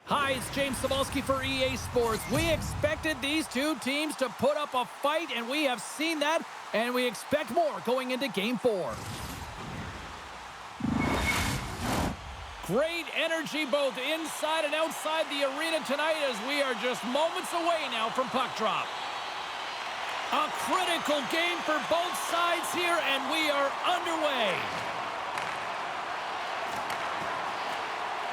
Hi, it's James Cebulski for EA Sports. We expected these two teams to put up a fight, and we have seen that, and we expect more going into Game 4. Great energy both inside and outside the arena tonight as we are just moments away now from puck drop. A critical game for both sides here, and we are underway.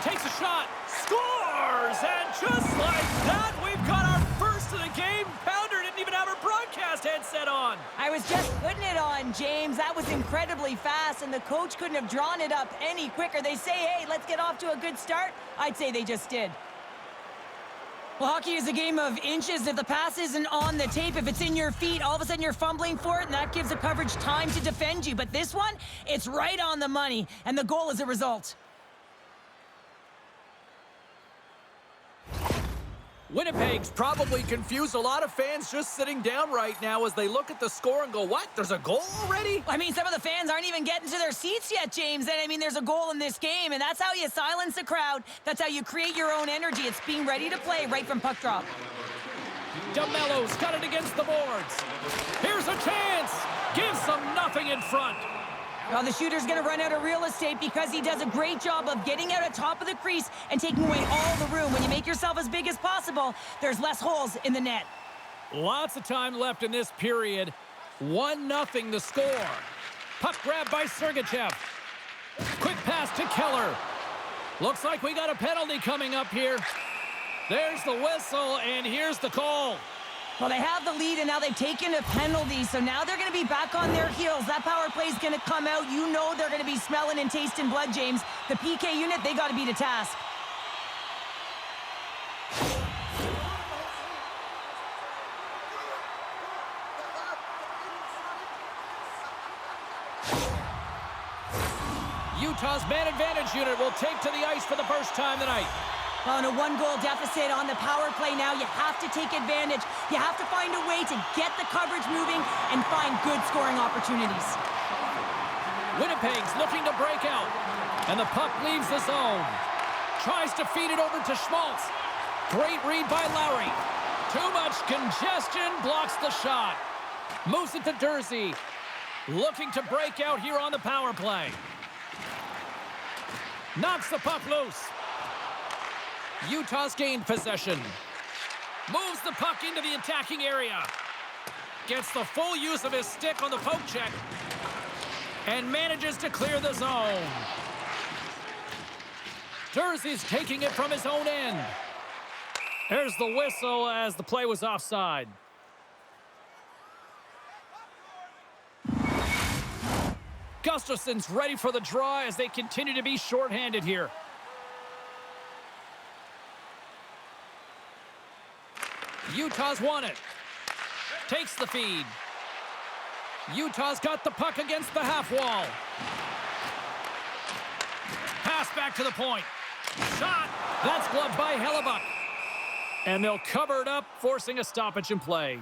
Takes a shot, scores, and just like that, we've got our first of the game. Pounder didn't even have her broadcast headset on. I was just putting it on, James. That was incredibly fast, and the coach couldn't have drawn it up any quicker. They say, hey, let's get off to a good start. I'd say they just did. Well, hockey is a game of inches. If the pass isn't on the tape, if it's in your feet, all of a sudden you're fumbling for it, and that gives the coverage time to defend you. But this one, it's right on the money, and the goal is a result. Winnipeg's probably confused a lot of fans just sitting down right now as they look at the score and go, what? There's a goal already? I mean, some of the fans aren't even getting to their seats yet, James. And I mean, there's a goal in this game, and that's how you silence the crowd. That's how you create your own energy. It's being ready to play right from puck drop. DeMello's got it against the boards. Here's a chance. Gives them nothing in front. Well, the shooter's going to run out of real estate because he does a great job of getting out at top of the crease and taking away all the room. When you make yourself as big as possible, there's less holes in the net. Lots of time left in this period. 1-0 the score. Puck grab by Sergachev. Quick pass to Keller. Looks like we got a penalty coming up here. There's the whistle, and here's the call. Well, they have the lead, and now they've taken a penalty, so now they're going to be back on their heels. That power play is going to come out. You know they're going to be smelling and tasting blood, James. The PK unit, they got to be to task. Utah's man advantage unit will take to the ice for the first time tonight. On a one-goal deficit on the power play now, you have to take advantage. You have to find a way to get the coverage moving and find good scoring opportunities. Winnipeg's looking to break out, and the puck leaves the zone. Tries to feed it over to Schmaltz. Great read by Lowry. Too much congestion, blocks the shot. Moves it to Dursey. Looking to break out here on the power play. Knocks the puck loose. Utah's gained possession. Moves the puck into the attacking area. Gets the full use of his stick on the poke check. And manages to clear the zone. Dursey's taking it from his own end. There's the whistle as the play was offside. Gustafson's ready for the draw as they continue to be shorthanded here. Utah's won it. Takes the feed. Utah's got the puck against the half wall. Pass back to the point. Shot. That's gloved by Hellebuck. And they'll cover it up, forcing a stoppage in play.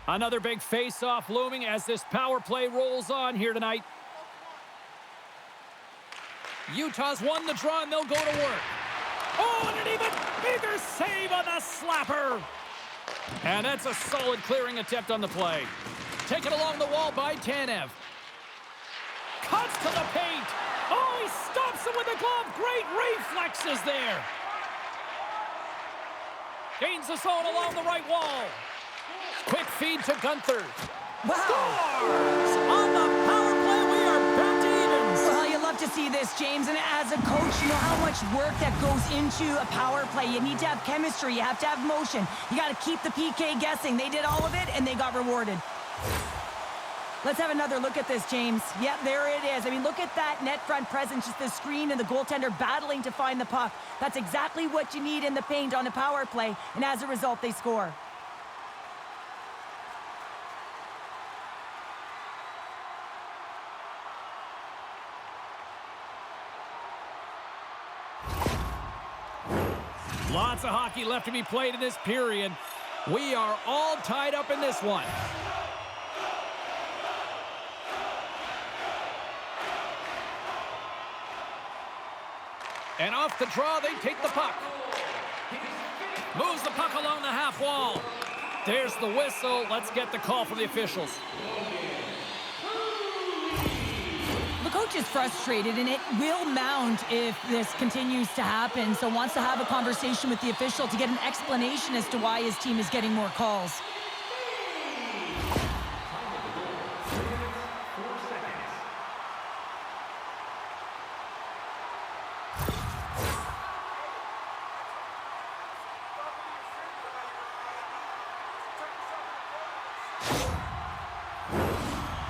Another big face-off looming as this power play rolls on here tonight. Utah's won the draw, and they'll go to work. Oh, and an even bigger save on the slapper. And that's a solid clearing attempt on the play. Taken along the wall by Tanev. Cuts to the paint. Oh, he stops him with a glove. Great reflexes there. Gains the zone along the right wall. Quick feed to Gunther. Wow. Scores! On the power play, we are back to evens. Well, you love to see this, James, and as a coach, you know how much work that goes into a power play. You need to have chemistry. You have to have motion. You got to keep the PK guessing. They did all of it, and they got rewarded. Let's have another look at this, James. Yep, there it is. I mean, look at that net front presence, just the screen and the goaltender battling to find the puck. That's exactly what you need in the paint on a power play, and as a result, they score. Lots of hockey left to be played in this period. We are all tied up in this one. And off the draw, they take the puck. Moves the puck along the half wall. There's the whistle. Let's get the call from the officials. The coach is frustrated, and it will mount if this continues to happen. So wants to have a conversation with the official to get an explanation as to why his team is getting more calls.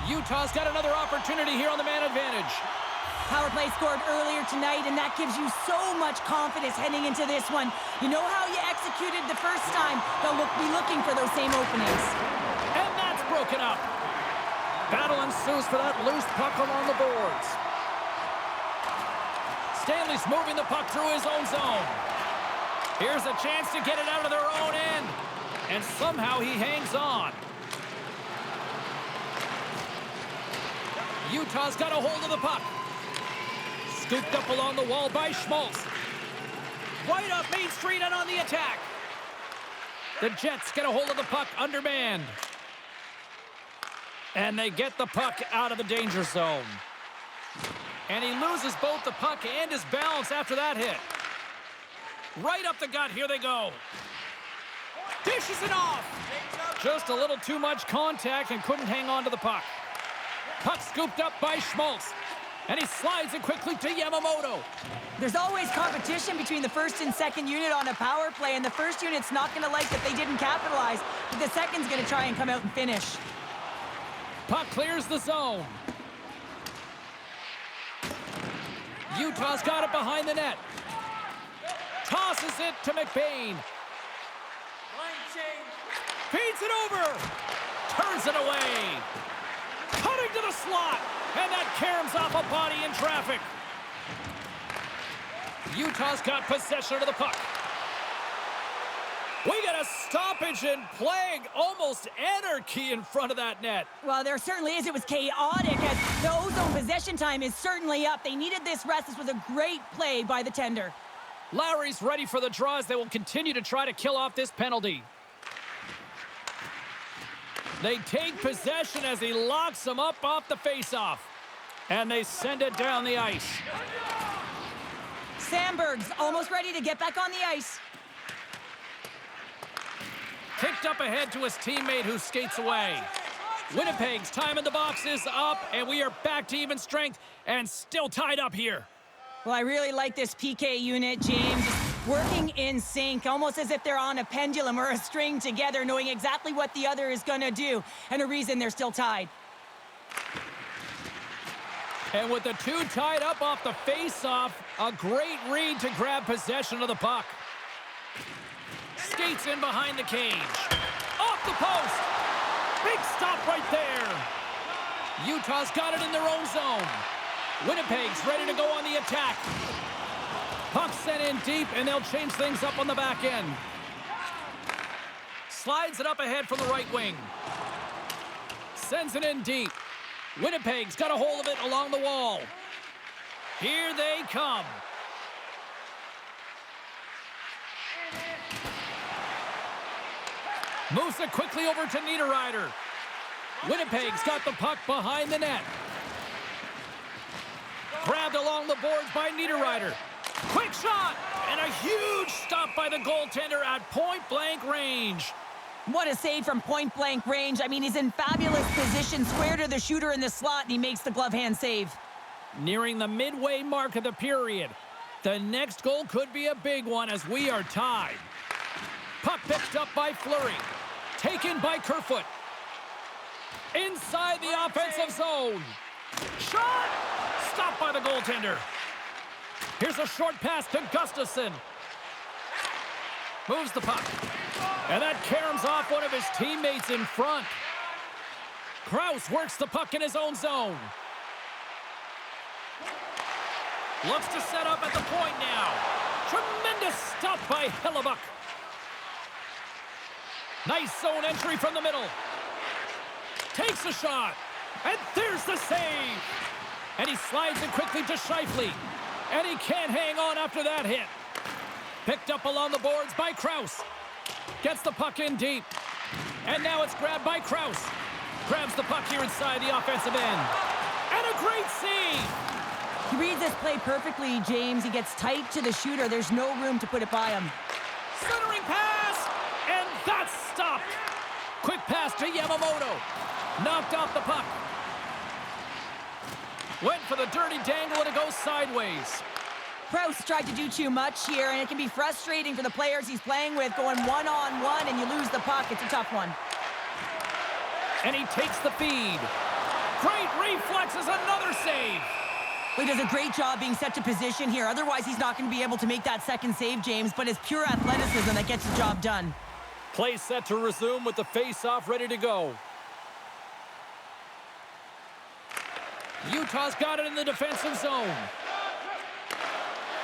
Utah's got another opportunity here on the man advantage. Power play scored earlier tonight, and that gives you so much confidence heading into this one. You know how you executed the first time. They'll be looking for those same openings. And that's broken up. Battle ensues for that loose puck along the boards. Stanley's moving the puck through his own zone. Here's a chance to get it out of their own end. And somehow he hangs on. Utah's got a hold of the puck. Scooped up along the wall by Schmaltz. Right up Main Street and on the attack. The Jets get a hold of the puck undermanned. And they get the puck out of the danger zone. And he loses both the puck and his balance after that hit. Right up the gut, here they go. Dishes it off. Just a little too much contact and couldn't hang on to the puck. Puck scooped up by Schmaltz. And he slides it quickly to Yamamoto. There's always competition between the first and second unit on a power play, and the first unit's not going to like that they didn't capitalize, but the second's going to try and come out and finish. Puck clears the zone. Utah's got it behind the net. Tosses it to McBain. Feeds it over. Turns it away. Cutting to the slot. And that caroms off a body in traffic. Utah's got possession of the puck. We got a stoppage in play. Almost anarchy in front of that net. Well, there certainly is. It was chaotic as the ozone possession time is certainly up. They needed this rest. This was a great play by the tender. Lowry's ready for the draws. They will continue to try to kill off this penalty. They take possession as he locks them up off the faceoff. And they send it down the ice. Sandberg's almost ready to get back on the ice. Kicked up ahead to his teammate who skates away. Winnipeg's time in the box is up, and we are back to even strength and still tied up here. Well, I really like this PK unit, James. Working in sync, almost as if they're on a pendulum or a string together, knowing exactly what the other is going to do, and a reason they're still tied. And with the two tied up off the face-off, a great read to grab possession of the puck. Skates in behind the cage. Off the post. Big stop right there. Utah's got it in their own zone. Winnipeg's ready to go on the attack. Puck sent in deep, and they'll change things up on the back end. Slides it up ahead from the right wing. Sends it in deep. Winnipeg's got a hold of it along the wall. Here they come. Moves it quickly over to Niederreiter. Winnipeg's got the puck behind the net. Grabbed along the boards by Niederreiter. Quick shot! And a huge stop by the goaltender at point-blank range. What a save from point-blank range. I mean, he's in fabulous position, square to the shooter in the slot, and he makes the glove hand save. Nearing the midway mark of the period. The next goal could be a big one as we are tied. Puck picked up by Fleury. Taken by Kerfoot. Inside the offensive zone. Shot! Stopped by the goaltender. Here's a short pass to Gustafsson. Moves the puck. And that caroms off one of his teammates in front. Krause works the puck in his own zone. Looks to set up at the point now. Tremendous stop by Hellebuck. Nice zone entry from the middle. Takes a shot. And there's the save. And he slides it quickly to Scheifele. And he can't hang on after that hit. Picked up along the boards by Krause. Gets the puck in deep. And now it's grabbed by Krause. Grabs the puck here inside the offensive end. And a great save! He reads this play perfectly, James. He gets tight to the shooter. There's no room to put it by him. Centering pass! And that's stopped! Quick pass to Yamamoto. Knocked off the puck. Went for the dirty dangle and it goes sideways. Krause tried to do too much here, and it can be frustrating for the players he's playing with, going one-on-one, and you lose the puck. It's a tough one. And he takes the feed. Great reflexes, another save. He does a great job being set to position here. Otherwise, he's not going to be able to make that second save, James, but it's pure athleticism that gets the job done. Play set to resume with the face-off ready to go. Utah's got it in the defensive zone.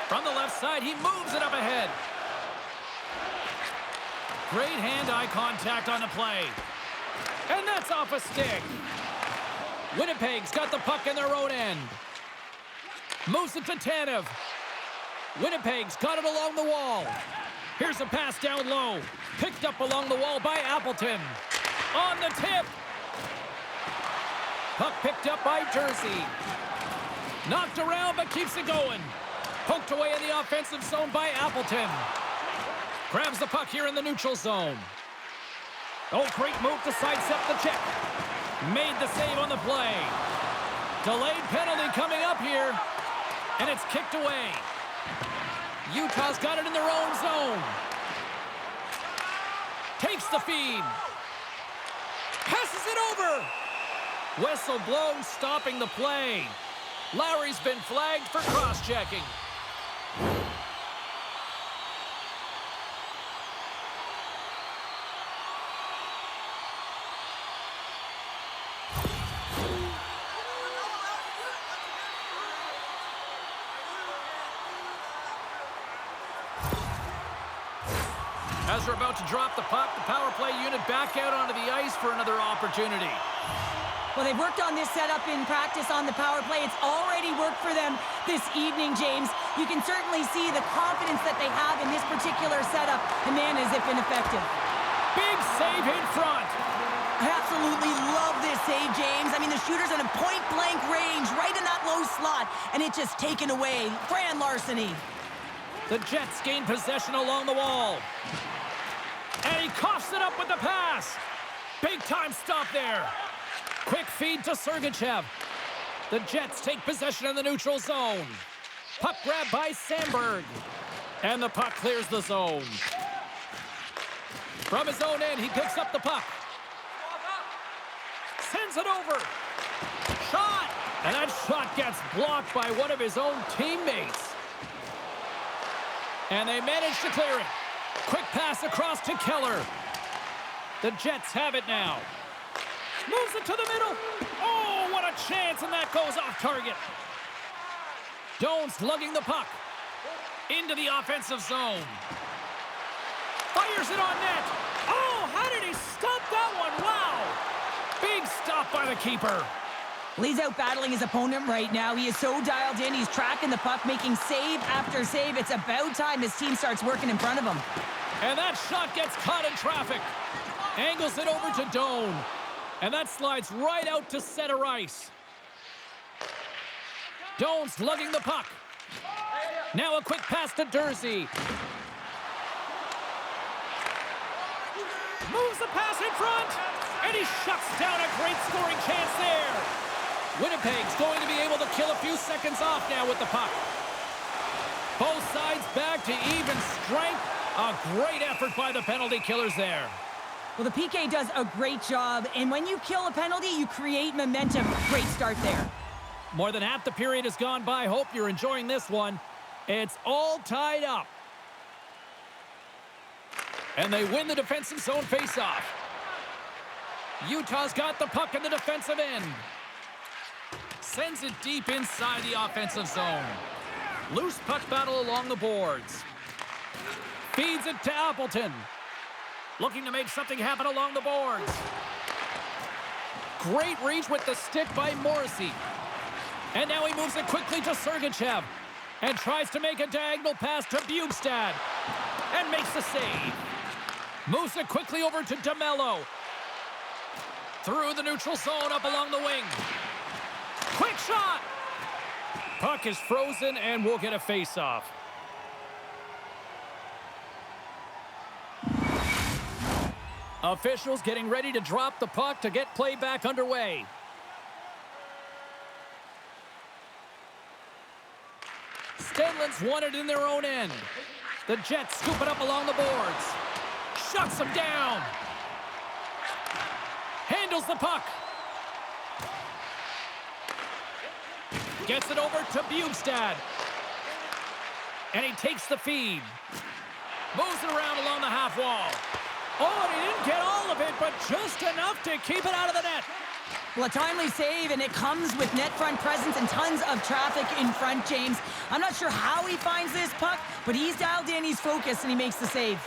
From the left side, he moves it up ahead. Great hand-eye contact on the play. And that's off a stick. Winnipeg's got the puck in their own end. Moves it to Tanev. Winnipeg's got it along the wall. Here's a pass down low. Picked up along the wall by Appleton. On the tip. Puck picked up by Jersey. Knocked around but keeps it going. Poked away in the offensive zone by Appleton. Grabs the puck here in the neutral zone. Oh, great move to sidestep the check. Made the save on the play. Delayed penalty coming up here. And it's kicked away. Utah's got it in their own zone. Takes the feed. Passes it over. Whistle blown, stopping the play. Lowry's been flagged for cross-checking. As we're about to drop the puck, the power play unit back out onto the ice for another opportunity. Well, they've worked on this setup in practice on the power play. It's already worked for them this evening, James. You can certainly see the confidence that they have in this particular setup. The man is if ineffective. Big save in front. I absolutely love this save, James. I mean, the shooter's in a point-blank range, right in that low slot, and it's just taken away. Grand larceny. The Jets gain possession along the wall. And he coughs it up with the pass. Big-time stop there. Quick feed to Sergachev. The Jets take possession in the neutral zone. Puck grab by Sandberg. And the puck clears the zone. From his own end, he picks up the puck. Sends it over. Shot! And that shot gets blocked by one of his own teammates. And they manage to clear it. Quick pass across to Keller. The Jets have it now. Moves it to the middle. Oh, what a chance, and that goes off target. Doan's lugging the puck into the offensive zone. Fires it on net. Oh, how did he stop that one? Wow. Big stop by the keeper. He's out battling his opponent right now. He is so dialed in. He's tracking the puck, making save after save. It's about time his team starts working in front of him. And that shot gets caught in traffic. Angles it over to Doan. And that slides right out to center ice. Doan's lugging the puck. Now a quick pass to Jersey. Moves the pass in front. And he shuts down a great scoring chance there. Winnipeg's going to be able to kill a few seconds off now with the puck. Both sides back to even strength. A great effort by the penalty killers there. Well, the PK does a great job, and when you kill a penalty, you create momentum. Great start there. More than half the period has gone by. Hope you're enjoying this one. It's all tied up. And they win the defensive zone faceoff. Utah's got the puck in the defensive end. Sends it deep inside the offensive zone. Loose puck battle along the boards. Feeds it to Appleton. Looking to make something happen along the boards. Great reach with the stick by Morrissey. And now he moves it quickly to Sergachev. And tries to make a diagonal pass to Bjugstad. And makes the save. Moves it quickly over to DeMello. Through the neutral zone, up along the wing. Quick shot! Puck is frozen, and we'll get a face-off. Officials getting ready to drop the puck to get play back underway. Stenlin's won it in their own end. The Jets scoop it up along the boards. Shuts them down. Handles the puck. Gets it over to Bjugstad. And he takes the feed. Moves it around along the half wall. Oh, and he didn't get all of it, but just enough to keep it out of the net. Well, a timely save, and it comes with net front presence and tons of traffic in front, James. I'm not sure how he finds this puck, but he's dialed in, he's focused, and he makes the save.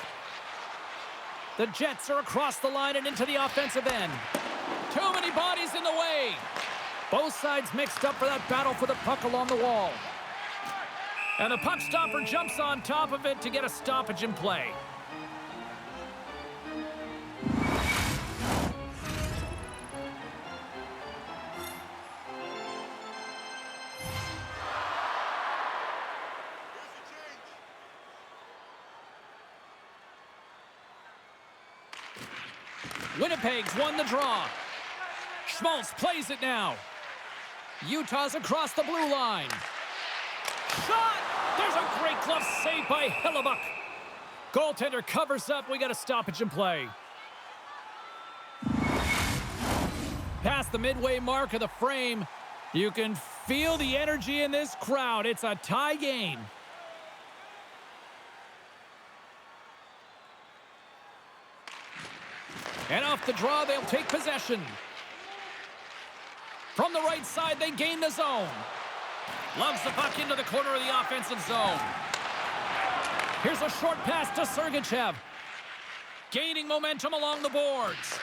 The Jets are across the line and into the offensive end. Too many bodies in the way. Both sides mixed up for that battle for the puck along the wall. And the puck stopper jumps on top of it to get a stoppage in play. Winnipeg's won the draw. Schmaltz plays it now. Utah's across the blue line. Shot! There's a great glove save by Hellebuck. Goaltender covers up. We got a stoppage in play. Past the midway mark of the frame, you can feel the energy in this crowd. It's a tie game. And off the draw, they'll take possession. From the right side, they gain the zone. Loves the puck into the corner of the offensive zone. Here's a short pass to Sergachev. Gaining momentum along the boards.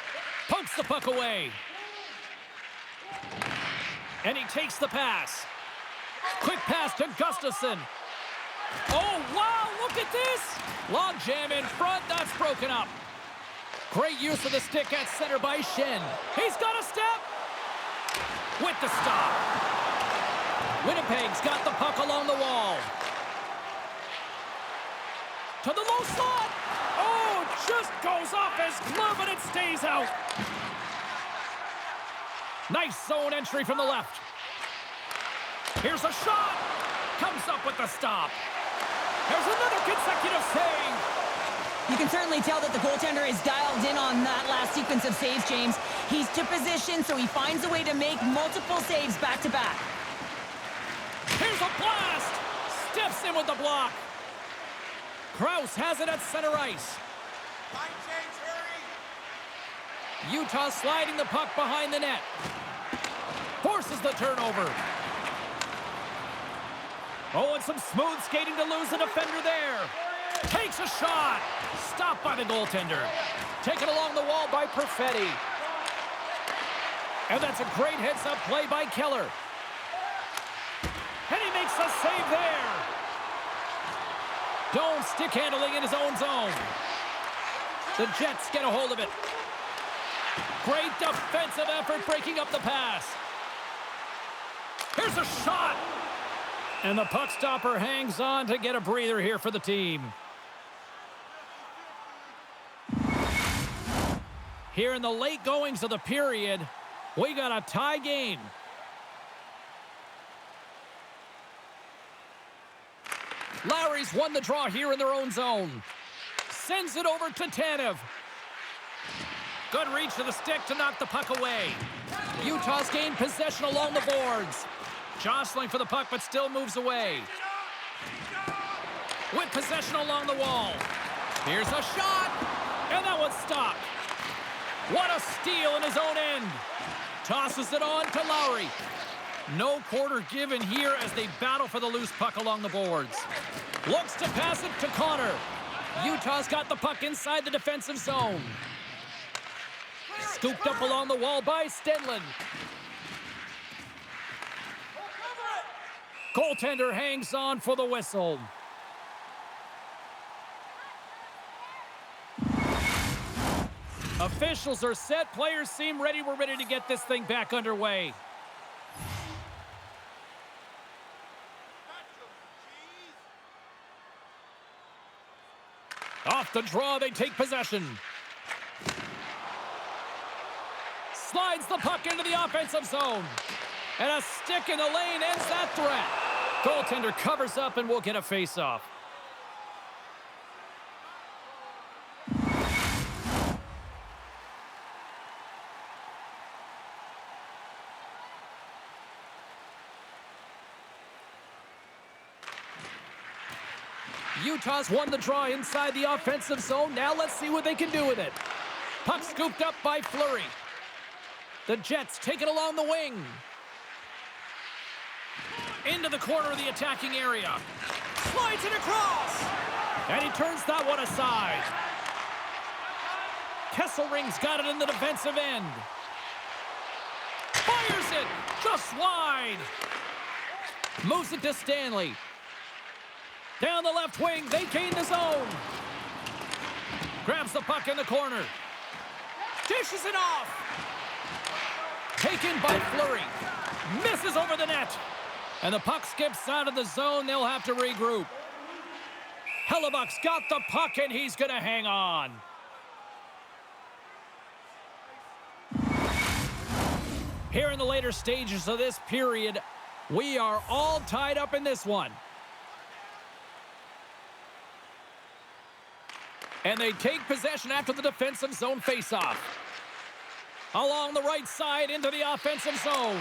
Pokes the puck away. And he takes the pass. Quick pass to Gustafsson. Oh, wow, look at this. Log jam in front, that's broken up. Great use of the stick at center by Shen. He's got a step. With the stop. Winnipeg's got the puck along the wall. To the low slot. Oh, just goes off his glove and it stays out. Nice zone entry from the left. Here's a shot. Comes up with the stop. There's another consecutive save. You can certainly tell that the goaltender is dialed in on that last sequence of saves, James. He's to position, so he finds a way to make multiple saves back-to-back. Here's a blast! Steps in with the block. Krause has it at center ice. Utah sliding the puck behind the net. Forces the turnover. Oh, and some smooth skating to lose the defender there. Takes a shot. Stopped by the goaltender. Taken along the wall by Perfetti. And that's a great heads-up play by Keller. And he makes a save there. Doan stick handling in his own zone. The Jets get a hold of it. Great defensive effort breaking up the pass. Here's a shot. And the puck stopper hangs on to get a breather here for the team. Here in the late goings of the period, we got a tie game. Lowry's won the draw here in their own zone. Sends it over to Tanev. Good reach to the stick to knock the puck away. Utah's gained possession along the boards. Jostling for the puck, but still moves away. With possession along the wall. Here's a shot, and that one's stopped. What a steal in his own end. Tosses it on to Lowry. No quarter given here as they battle for the loose puck along the boards. Looks to pass it to Connor. Utah's got the puck inside the defensive zone. Scooped up along the wall by Stenlin. Goaltender hangs on for the whistle. Officials are set. Players seem ready. We're ready to get this thing back underway. Off the draw, they take possession. Slides the puck into the offensive zone. And a stick in the lane ends that threat. Goaltender covers up and will get a face-off. Utah's won the draw inside the offensive zone. Now let's see what they can do with it. Puck scooped up by Fleury. The Jets take it along the wing. Into the corner of the attacking area. Slides it across. And he turns that one aside. Kesselring's got it in the defensive end. Fires it just wide. Moves it to Stanley. Down the left wing, they gain the zone. Grabs the puck in the corner. Dishes it off. Taken by Fleury. Misses over the net. And the puck skips out of the zone. They'll have to regroup. Hellebuck's got the puck, and he's going to hang on. Here in the later stages of this period, we are all tied up in this one. And they take possession after the defensive zone faceoff. Along the right side into the offensive zone.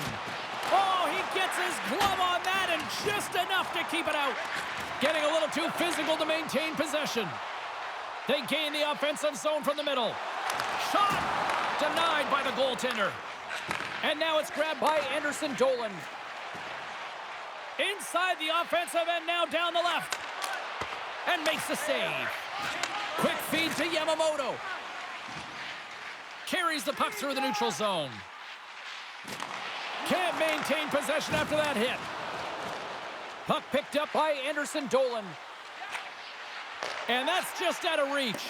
Oh, he gets his glove on that and just enough to keep it out. Getting a little too physical to maintain possession. They gain the offensive zone from the middle. Shot denied by the goaltender. And now it's grabbed by Anderson Dolan. Inside the offensive end, now down the left. And makes the save. Quick feed to Yamamoto. Carries the puck through the neutral zone. Can't maintain possession after that hit. Puck picked up by Anderson Dolan. And that's just out of reach.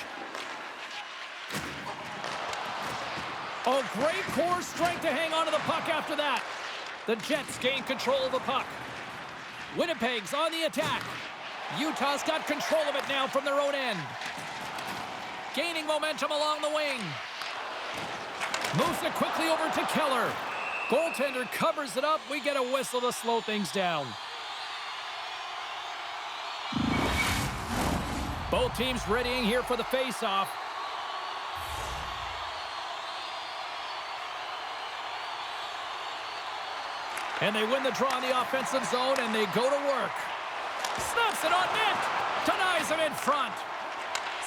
Oh, great core strength to hang on to the puck after that. The Jets gain control of the puck. Winnipeg's on the attack. Utah's got control of it now from their own end. Gaining momentum along the wing. Moves it quickly over to Keller. Goaltender covers it up. We get a whistle to slow things down. Both teams readying here for the face-off. And they win the draw in the offensive zone, and they go to work. Snaps it on net. Denies him in front.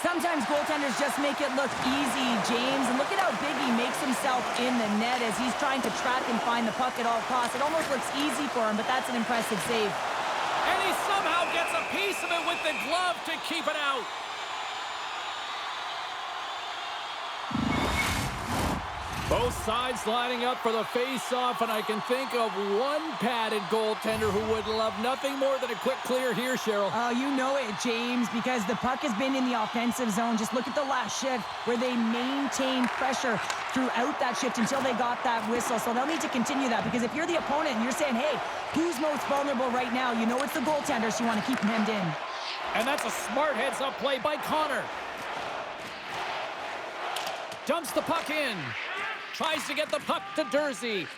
Sometimes goaltenders just make it look easy, James. And look at how big he makes himself in the net as he's trying to track and find the puck at all costs. It almost looks easy for him, but that's an impressive save. And he somehow gets a piece of it with the glove to keep it out. Both sides lining up for the face-off, and I can think of one padded goaltender who would love nothing more than a quick clear here, Cheryl. Oh, you know it, James, because the puck has been in the offensive zone. Just look at the last shift where they maintained pressure throughout that shift until they got that whistle. So they'll need to continue that, because if you're the opponent and you're saying, hey, who's most vulnerable right now? You know it's the goaltender, so you want to keep him hemmed in. And that's a smart heads-up play by Connor. Dumps the puck in. Tries to get the puck to Dursey.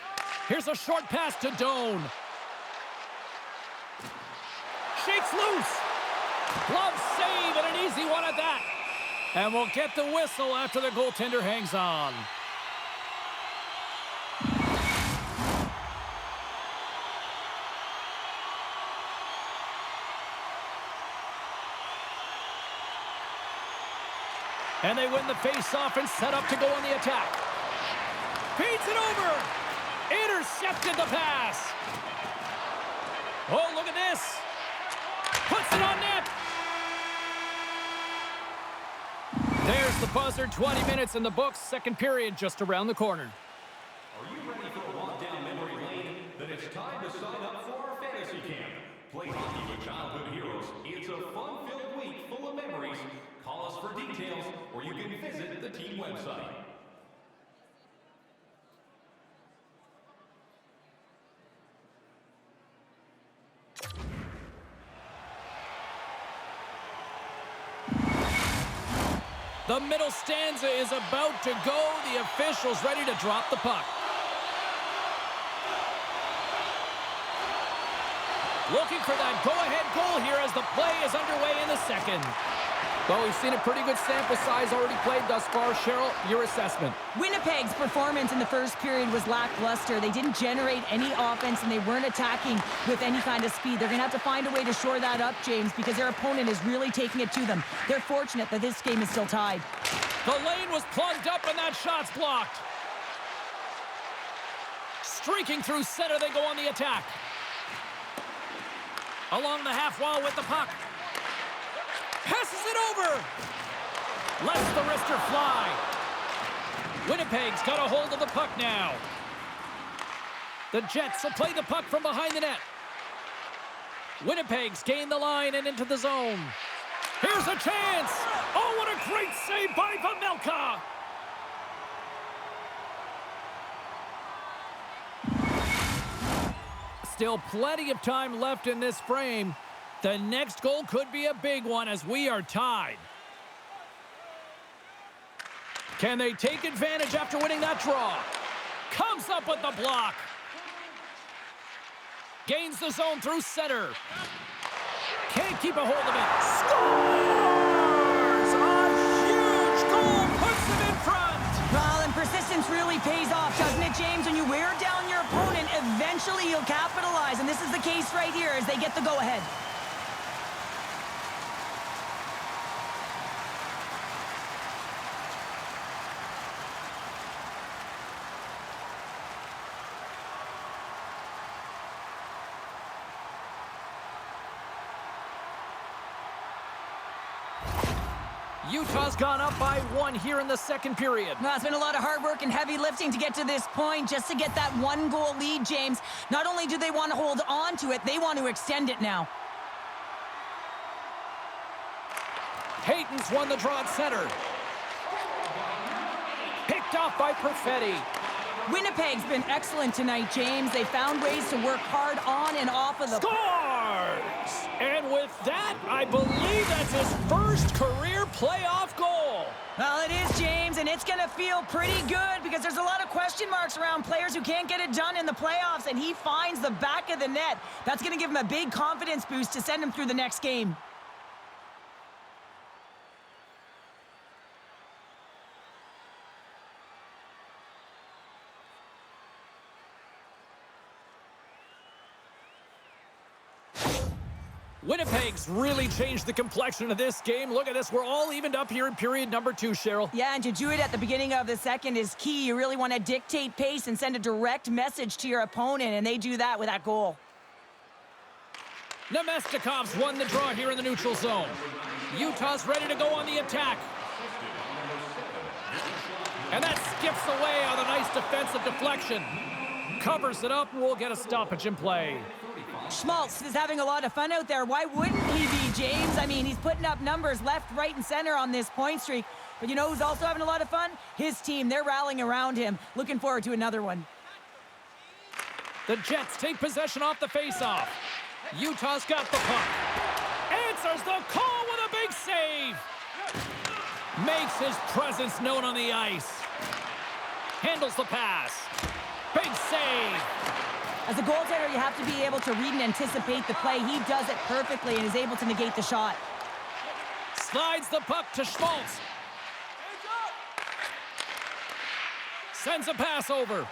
Here's a short pass to Doan. Shakes loose. Glove save and an easy one at that. And we'll get the whistle after the goaltender hangs on. And they win the face-off and set up to go on the attack. Feeds it over. Intercepted the pass. Oh, look at this. Puts it on net. There's the buzzer. 20 minutes in the books. Second period just around the corner. Are you ready for a walk down memory lane? Then it's time to sign up for our fantasy camp. Play hockey with childhood heroes. It's a fun-filled week full of memories. Call us for details, or you can visit the team website. The middle stanza is about to go. The official's ready to drop the puck. Looking for that go-ahead goal here as the play is underway in the second. Well, we've seen a pretty good sample size already played thus far. Cheryl, your assessment. Winnipeg's performance in the first period was lackluster. They didn't generate any offense, and they weren't attacking with any kind of speed. They're going to have to find a way to shore that up, James, because their opponent is really taking it to them. They're fortunate that this game is still tied. The lane was plugged up, and that shot's blocked. Streaking through center, they go on the attack. Along the half wall with the puck. Passes it over. Lets the wrister fly. Winnipeg's got a hold of the puck now. The Jets will play the puck from behind the net. Winnipeg's gained the line and into the zone. Here's a chance. Oh, what a great save by Pamelka. Still plenty of time left in this frame. The next goal could be a big one as we are tied. Can they take advantage after winning that draw? Comes up with the block. Gains the zone through center. Can't keep a hold of it. Scores! A huge goal puts them in front. Well, and persistence really pays off, doesn't it, James? When you wear down your opponent, eventually you'll capitalize. And this is the case right here as they get the go-ahead. Utah's gone up by 1 here in the second period. Well, it's been a lot of hard work and heavy lifting to get to this point, just to get that 1-goal lead, James. Not only do they want to hold on to it, they want to extend it now. Hayton's won the draw at center. Picked off by Perfetti. Winnipeg's been excellent tonight, James. They found ways to work hard on and off of the... Scores! And with that, I believe that's his first career playoff goal. Well, it is, James, and it's going to feel pretty good because there's a lot of question marks around players who can't get it done in the playoffs, and he finds the back of the net. That's going to give him a big confidence boost to send him through the next game. Winnipeg's really changed the complexion of this game. Look at this. We're all evened up here in period number 2, Cheryl. Yeah, and to do it at the beginning of the second is key. You really want to dictate pace and send a direct message to your opponent, and they do that with that goal. Nemestikov's won the draw here in the neutral zone. Utah's ready to go on the attack. And that skips away on a nice defensive deflection. Covers it up, and we'll get a stoppage in play. Schmaltz is having a lot of fun out there. Why wouldn't he be, James? I mean, he's putting up numbers left, right, and center on this point streak. But you know who's also having a lot of fun? His team. They're rallying around him. Looking forward to another one. The Jets take possession off the faceoff. Utah's got the puck. Answers the call with a big save. Makes his presence known on the ice. Handles the pass. Big save. As a goaltender, you have to be able to read and anticipate the play. He does it perfectly and is able to negate the shot. Slides the puck to Schmaltz. Sends a pass over.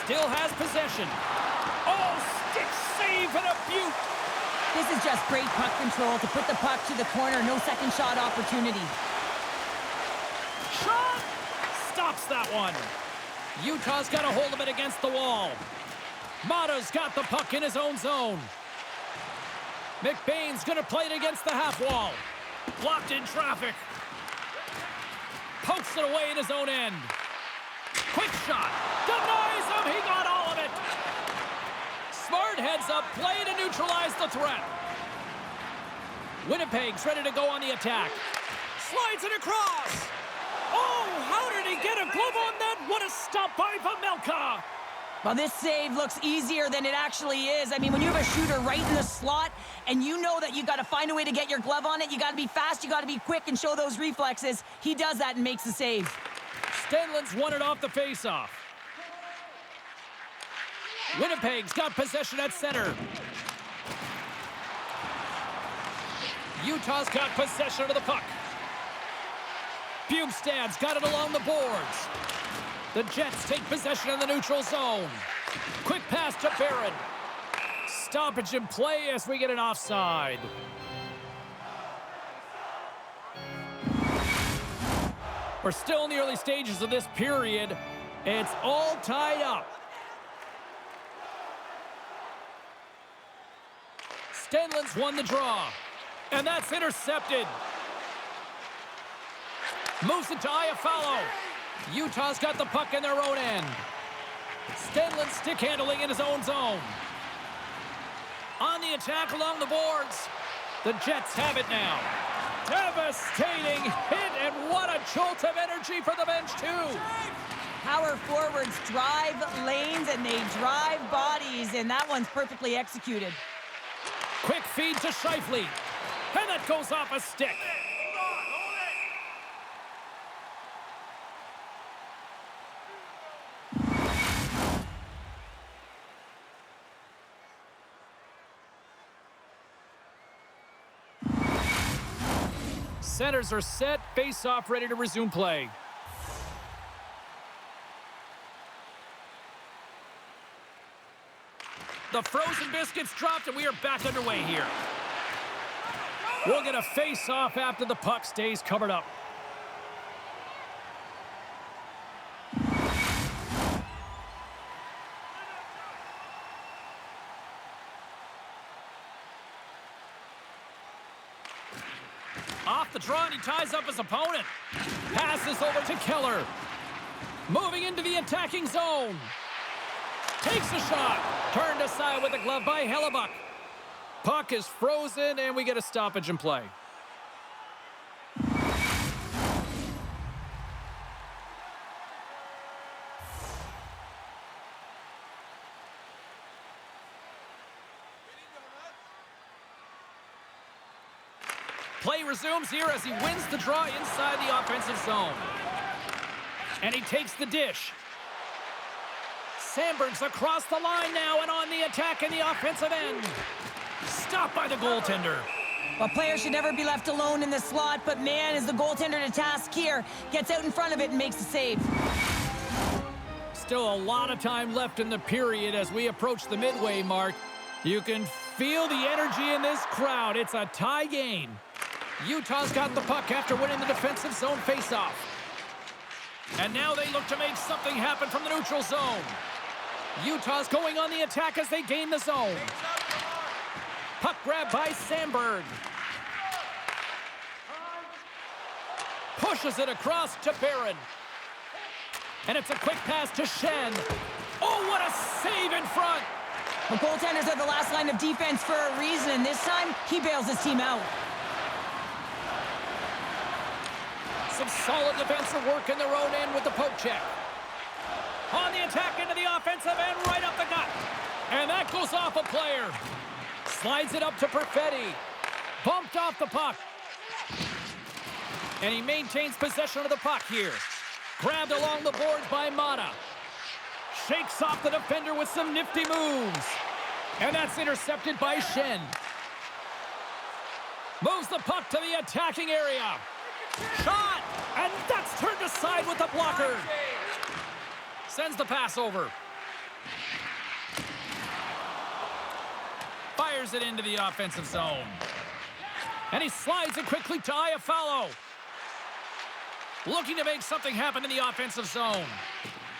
Still has possession. Oh, stick save and a beaut. This is just great puck control to put the puck to the corner. No second shot opportunity. Shot! Stops that one. Utah's got a hold of it against the wall. Mata's got the puck in his own zone. McBain's going to play it against the half wall. Blocked in traffic. Pokes it away in his own end. Quick shot. Denies him. He got all of it. Smart heads Draws up play to neutralize the threat. Winnipeg's ready to go on the attack. Slides it across. Oh, how did he get a glove on that? What a stop by Vejmelka. Well, this save looks easier than it actually is. I mean, when you have a shooter right in the slot and you know that you got to find a way to get your glove on it, you got to be fast, you got to be quick and show those reflexes. He does that and makes the save. Stenlund's won it off the faceoff. Winnipeg's got possession at center. Utah's got possession of the puck. Bjugstad's got it along the boards. The Jets take possession in the neutral zone. Quick pass to Barron. Stoppage in play as we get an offside. We're still in the early stages of this period. It's all tied up. Stenlund's won the draw. And that's intercepted. Moves it to Iafallo. Utah's got the puck in their own end. Stenlund stick handling in his own zone. On the attack along the boards. The Jets have it now. Devastating hit, and what a jolt of energy for the bench, too. Power forwards drive lanes and they drive bodies, and that one's perfectly executed. Quick feed to Scheifele. And that goes off a stick. Centers are set, face-off ready to resume play. The frozen biscuits dropped, and we are back underway here. We'll get a face-off after the puck stays covered up. Off the draw, and he ties up his opponent. Passes over to Keller. Moving into the attacking zone. Takes a shot. Turned aside with a glove by Hellebuck. Puck is frozen, and we get a stoppage in play. Play resumes here as he wins the draw inside the offensive zone. And he takes the dish. Sandberg's across the line now and on the attack in the offensive end. Stopped by the goaltender. Well, players should never be left alone in the slot, but man, is the goaltender to task here. Gets out in front of it and makes the save. Still a lot of time left in the period as we approach the midway mark. You can feel the energy in this crowd. It's a tie game. Utah's got the puck after winning the defensive zone faceoff. And now they look to make something happen from the neutral zone. Utah's going on the attack as they gain the zone. Puck grab by Sandberg. Pushes it across to Barron. And it's a quick pass to Shen. Oh, what a save in front. The goaltenders are the last line of defense for a reason, and this time, he bails his team out. Some solid defensive work in their own end with the poke check. On the attack into the offensive end, right up the gut. And that goes off a player. Slides it up to Perfetti. Bumped off the puck. And he maintains possession of the puck here. Grabbed along the boards by Mata. Shakes off the defender with some nifty moves. And that's intercepted by Shen. Moves the puck to the attacking area. Shot! And that's turned aside with the blocker. Sends the pass over. Fires it into the offensive zone. And he slides it quickly to Iafallo. Looking to make something happen in the offensive zone.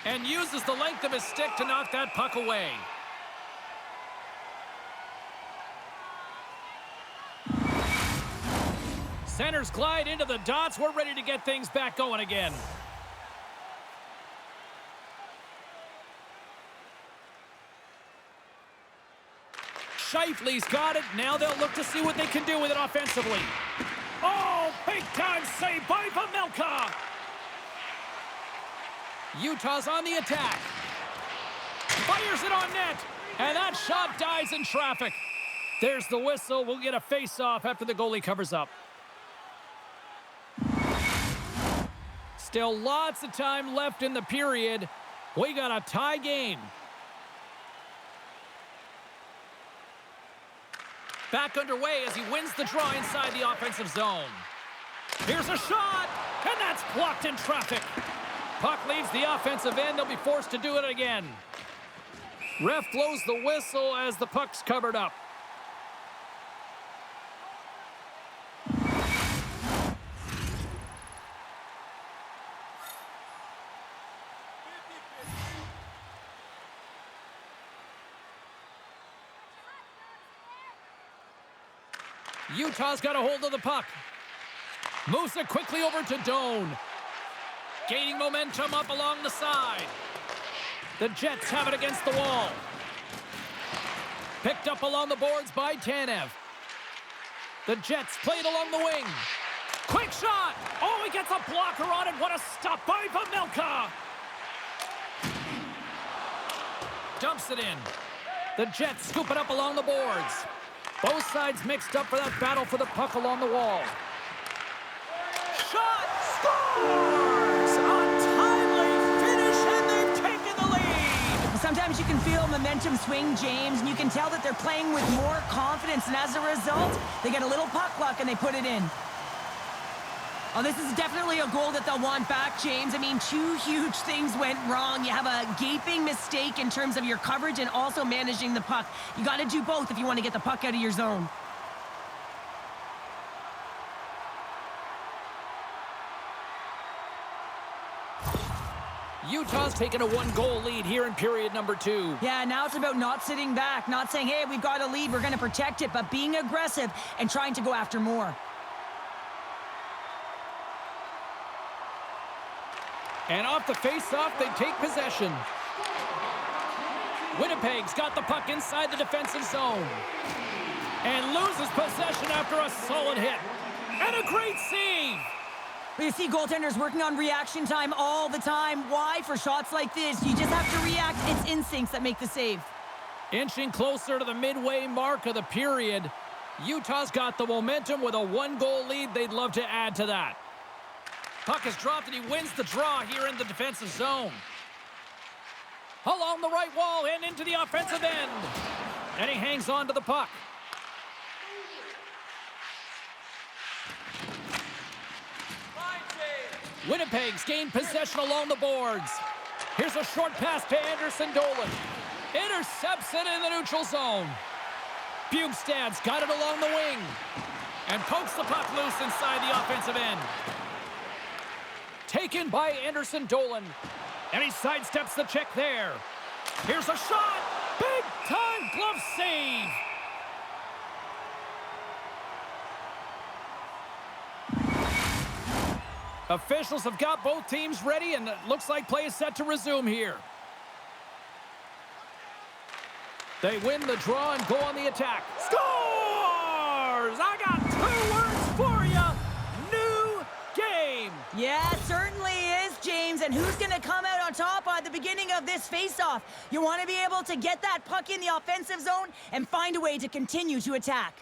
And uses the length of his stick to knock that puck away. Centers glide into the dots. We're ready to get things back going again. Shifley's got it. Now they'll look to see what they can do with it offensively. Oh, big-time save by Vejmelka. Utah's on the attack. Fires it on net. And that shot dies in traffic. There's the whistle. We'll get a face-off after the goalie covers up. Still lots of time left in the period. We got a tie game. Back underway as he wins the draw inside the offensive zone. Here's a shot, and that's blocked in traffic. Puck leaves the offensive end. They'll be forced to do it again. Ref blows the whistle as the puck's covered up. Utah's got a hold of the puck. Moves it quickly over to Doan. Gaining momentum up along the side. The Jets have it against the wall. Picked up along the boards by Tanev. The Jets play it along the wing. Quick shot! Oh, he gets a blocker on it. What a stop by Vejmelka! Dumps it in. The Jets scoop it up along the boards. Both sides mixed up for that battle for the puck along the wall. Shot! Scores! A timely finish, and they've taken the lead! Sometimes you can feel momentum swing, James, and you can tell that they're playing with more confidence, and as a result, they get a little puck luck and they put it in. Oh, this is definitely a goal that they'll want back, James. I mean, two huge things went wrong. You have a gaping mistake in terms of your coverage and also managing the puck. You got to do both if you want to get the puck out of your zone. Utah's taken a one-goal lead here in period number 2. Yeah, now it's about not sitting back, not saying, hey, we've got a lead, we're going to protect it, but being aggressive and trying to go after more. And off the face-off, they take possession. Winnipeg's got the puck inside the defensive zone. And loses possession after a solid hit. And a great save! You see goaltenders working on reaction time all the time. Why? For shots like this, you just have to react. It's instincts that make the save. Inching closer to the midway mark of the period. Utah's got the momentum with a one-goal lead. They'd love to add to that. Puck is dropped and he wins the draw here in the defensive zone. Along the right wall and into the offensive end. And he hangs on to the puck. Winnipeg's gained possession along the boards. Here's a short pass to Anderson Dolan. Intercepts it in the neutral zone. Bjugstad's got it along the wing. And pokes the puck loose inside the offensive end. Taken by Anderson Dolan. And he sidesteps the check there. Here's a shot. Big time glove save. Officials have got both teams ready, and it looks like play is set to resume here. They win the draw and go on the attack. Scores! I got 2 words for you. New game. Yeah, it certainly is, James. And who's going to come out on top at the beginning of this face-off? You want to be able to get that puck in the offensive zone and find a way to continue to attack.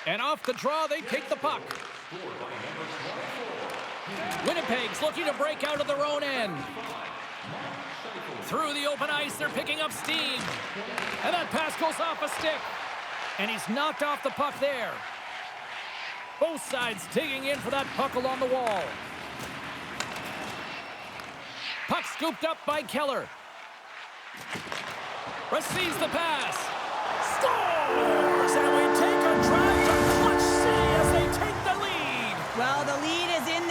And off the draw, they take the puck. Winnipeg's looking to break out of their own end. Through the open ice, they're picking up steam. And that pass goes off a stick. And he's knocked off the puck there. Both sides digging in for that puck along the wall. Puck scooped up by Keller. Receives the pass. Scores! And we take a drive to Clutch City as they take the lead. Well, the lead is in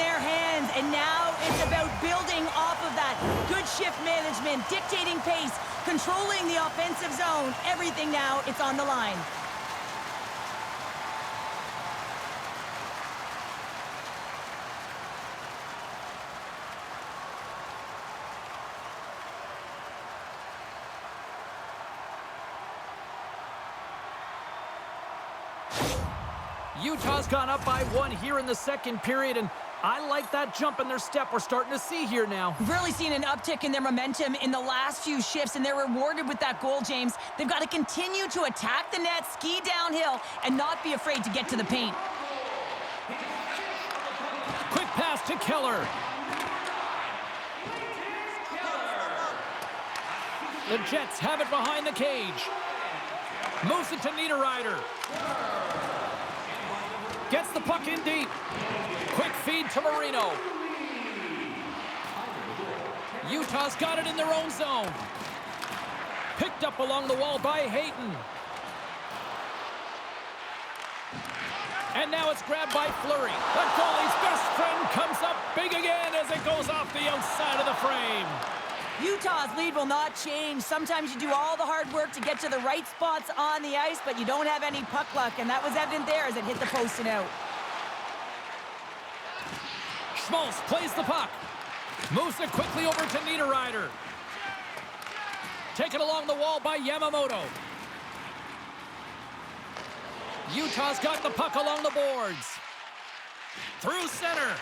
And now it's about building off of that. Good shift management, dictating pace, controlling the offensive zone. Everything now, it's on the line. Utah's gone up by 1 here in the second period, and I like that jump in their step we're starting to see here now. We've really seen an uptick in their momentum in the last few shifts, and they're rewarded with that goal, James. They've got to continue to attack the net, ski downhill, and not be afraid to get to the paint. Quick pass to Keller. The Jets have it behind the cage. Moves it to Niederreiter. Gets the puck in deep. Quick feed to Marino. Utah's got it in their own zone. Picked up along the wall by Hayton. And now it's grabbed by Fleury. The goalie's best friend comes up big again as it goes off the outside of the frame. Utah's lead will not change. Sometimes you do all the hard work to get to the right spots on the ice, but you don't have any puck luck, and that was evident there as it hit the post and out. Schmaltz plays the puck. Moves it quickly over to Niederreiter. Taken along the wall by Yamamoto. Utah's got the puck along the boards. Through center.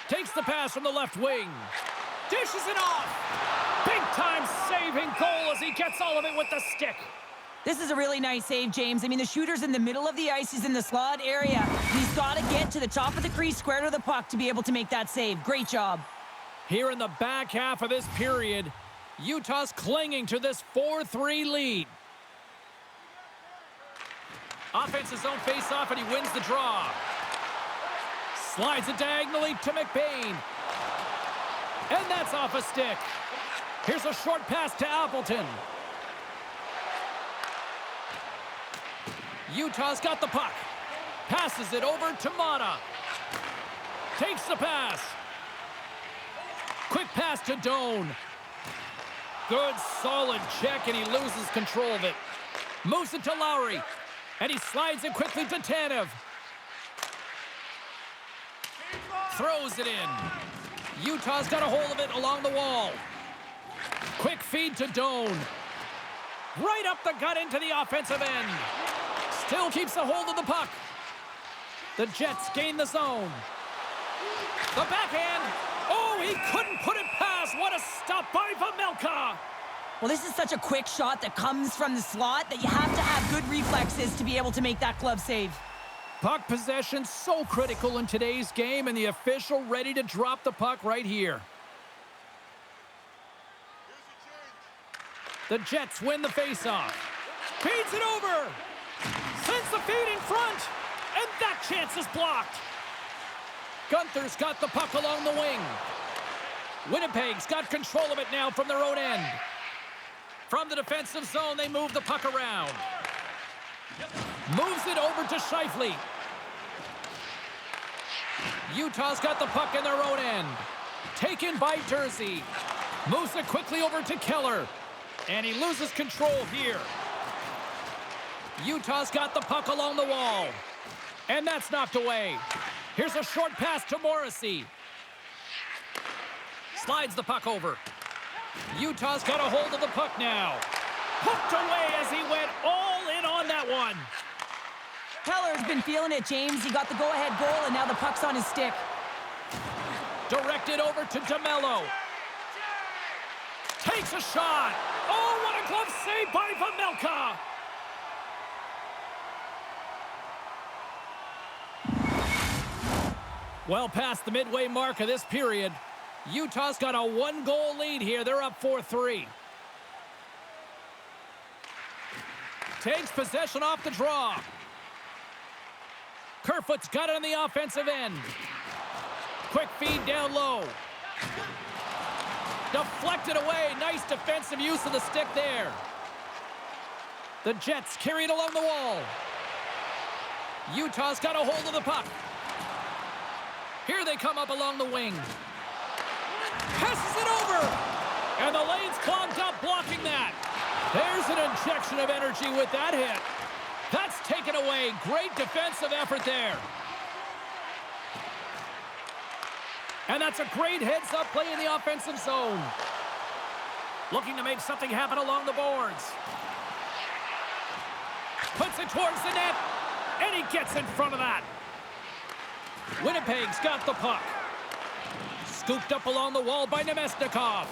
Takes the pass from the left wing. Dishes it off. Big-time saving goal as he gets all of it with the stick. This is a really nice save, James. I mean, the shooter's in the middle of the ice. He's in the slot area. He's got to get to the top of the crease, square to the puck, to be able to make that save. Great job. Here in the back half of this period, Utah's clinging to this 4-3 lead. Offensive zone face-off, and he wins the draw. Slides it diagonally to McBain. And that's off a stick. Here's a short pass to Appleton. Utah's got the puck. Passes it over to Mata. Takes the pass. Quick pass to Doan. Good, solid check, and he loses control of it. Moves it to Lowry. And he slides it quickly to Tanev. Throws it in. Utah's got a hold of it along the wall. Quick feed to Doan. Right up the gut into the offensive end. Still keeps a hold of the puck. The Jets gain the zone. The backhand. Oh, he couldn't put it past. What a stop by Vejmelka. Well, this is such a quick shot that comes from the slot that you have to have good reflexes to be able to make that glove save. Puck possession so critical in today's game, and the official ready to drop the puck right here. The Jets win the faceoff. Feeds it over. Sends the feed in front. And that chance is blocked. Gunther's got the puck along the wing. Winnipeg's got control of it now from their own end. From the defensive zone, they move the puck around. Moves it over to Scheifele. Utah's got the puck in their own end. Taken by Jersey. Moves it quickly over to Keller. And he loses control here. Utah's got the puck along the wall. And that's knocked away. Here's a short pass to Morrissey. Slides the puck over. Utah's got a hold of the puck now. Hooked away as he went all in on that one. Keller's been feeling it, James. He got the go-ahead goal, and now the puck's on his stick. Directed over to DeMello. Takes a shot. Oh, what a glove save by Vejmelka. Well past the midway mark of this period, Utah's got a 1-goal lead here. They're up 4-3. Takes possession off the draw. Kerfoot's got it on the offensive end. Quick feed down low. Deflected away. Nice defensive use of the stick there. The Jets carry it along the wall. Utah's got a hold of the puck. Here they come up along the wing. Passes it over. And the lane's clogged up blocking that. There's an injection of energy with that hit. That's taken away. Great defensive effort there. And that's a great heads-up play in the offensive zone. Looking to make something happen along the boards. Puts it towards the net. And he gets in front of that. Winnipeg's got the puck. Scooped up along the wall by Nemesnikov.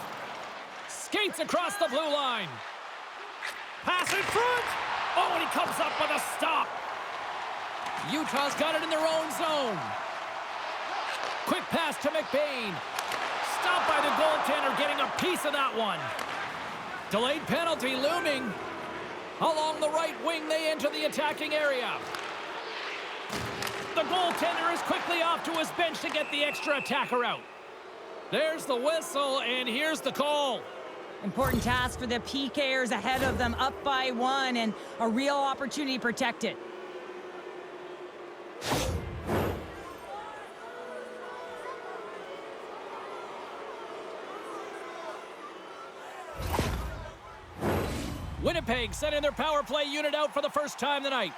Skates across the blue line. Pass in front. Oh, and he comes up with a stop. Utah's got it in their own zone. Quick pass to McBain. Stopped by the goaltender, getting a piece of that one. Delayed penalty looming. Along the right wing, they enter the attacking area. The goaltender is quickly off to his bench to get the extra attacker out. There's the whistle, and here's the call. Important task for the PKers ahead of them, up by 1, and a real opportunity to protect it. Winnipeg sending their power play unit out for the first time tonight.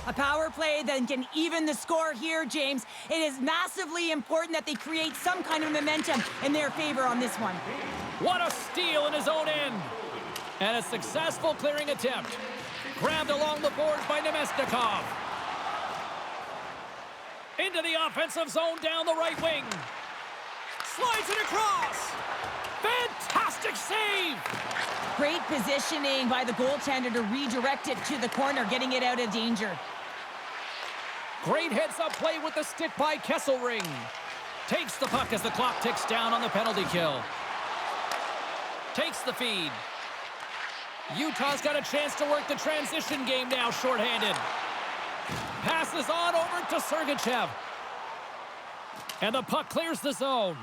A power play that can even the score here, James. It is massively important that they create some kind of momentum in their favor on this one. What a steal in his own end. And a successful clearing attempt. Grabbed along the boards by Nemesnikov. Into the offensive zone down the right wing. Slides it across. Fantastic save. Great positioning by the goaltender to redirect it to the corner, getting it out of danger. Great heads-up play with the stick by Kesselring. Takes the puck as the clock ticks down on the penalty kill. Takes the feed. Utah's got a chance to work the transition game now, shorthanded. Passes on over to Sergachev. And the puck clears the zone.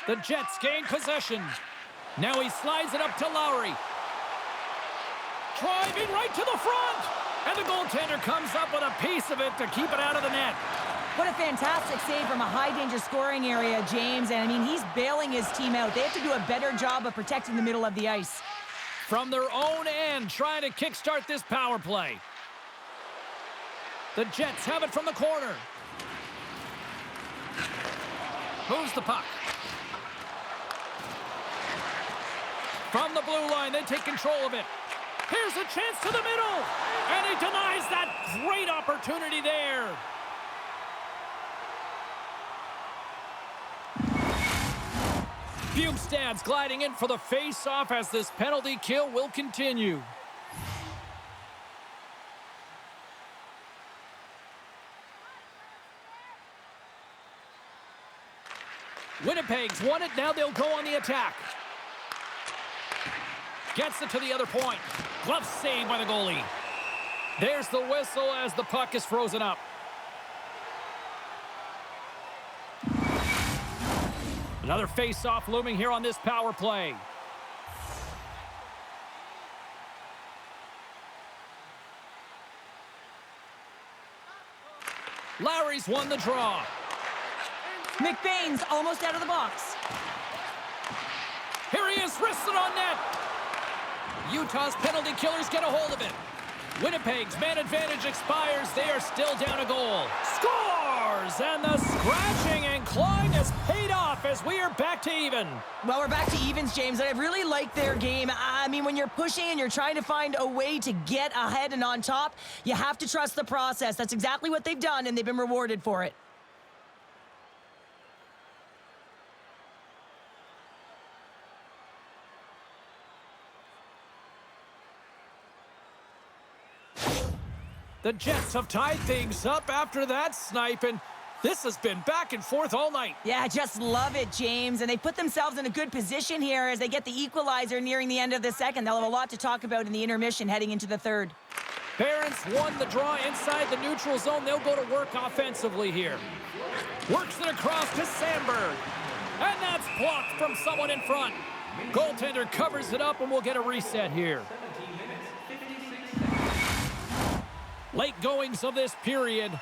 The Jets gain possession. Now he slides it up to Lowry. Driving right to the front. And the goaltender comes up with a piece of it to keep it out of the net. What a fantastic save from a high-danger scoring area, James. And, I mean, he's bailing his team out. They have to do a better job of protecting the middle of the ice. From their own end, trying to kickstart this power play. The Jets have it from the corner. Moves the puck. From the blue line, they take control of it. Here's a chance to the middle. And he denies that great opportunity there. Bjugstad's gliding in for the face-off as this penalty kill will continue. Winnipeg's won it. Now they'll go on the attack. Gets it to the other point. Glove save by the goalie. There's the whistle as the puck is frozen up. Another face-off looming here on this power play. Lowry's won the draw. McBain's almost out of the box. Here he is, wristed on net. Utah's penalty killers get a hold of it. Winnipeg's man advantage expires. They are still down a goal. Scores! And the scratching and clawing has paid off as we are back to even. Well, we're back to evens, James, and I really like their game. I mean, when you're pushing and you're trying to find a way to get ahead and on top, you have to trust the process. That's exactly what they've done, and they've been rewarded for it. The Jets have tied things up after that snipe, and this has been back and forth all night. Yeah, I just love it, James. And they put themselves in a good position here as they get the equalizer nearing the end of the second. They'll have a lot to talk about in the intermission heading into the third. Barons won the draw inside the neutral zone. They'll go to work offensively here. Works it across to Sandberg. And that's blocked from someone in front. Goaltender covers it up, and we'll get a reset here. Late goings of this period.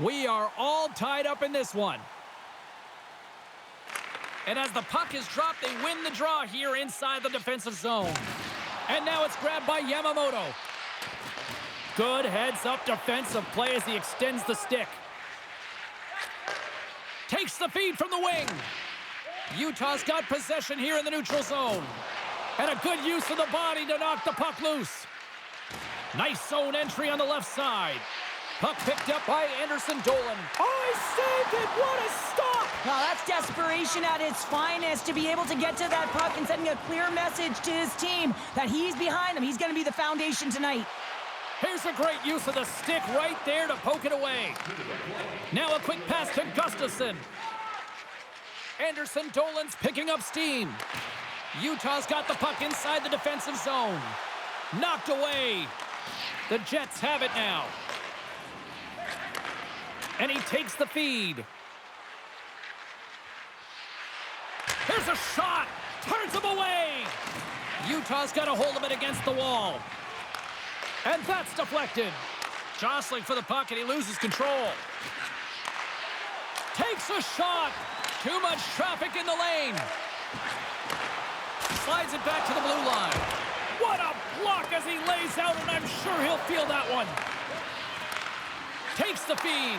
We are all tied up in this one. And as the puck is dropped, they win the draw here inside the defensive zone. And now it's grabbed by Yamamoto. Good heads-up defensive play as he extends the stick. Takes the feed from the wing. Utah's got possession here in the neutral zone. And a good use of the body to knock the puck loose. Nice zone entry on the left side. Puck picked up by Anderson Dolan. Oh, he saved it! What a stop! Well, that's desperation at its finest, to be able to get to that puck and sending a clear message to his team that he's behind them. He's going to be the foundation tonight. Here's a great use of the stick right there to poke it away. Now a quick pass to Gustafsson. Anderson Dolan's picking up steam. Utah's got the puck inside the defensive zone. Knocked away. The Jets have it now. And he takes the feed. Here's a shot. Turns him away. Utah's got a hold of it against the wall. And that's deflected. Jostling for the puck, and he loses control. Takes a shot. Too much traffic in the lane. Slides it back to the blue line. What a block as he lays out, and I'm sure he'll feel that one. Takes the feed.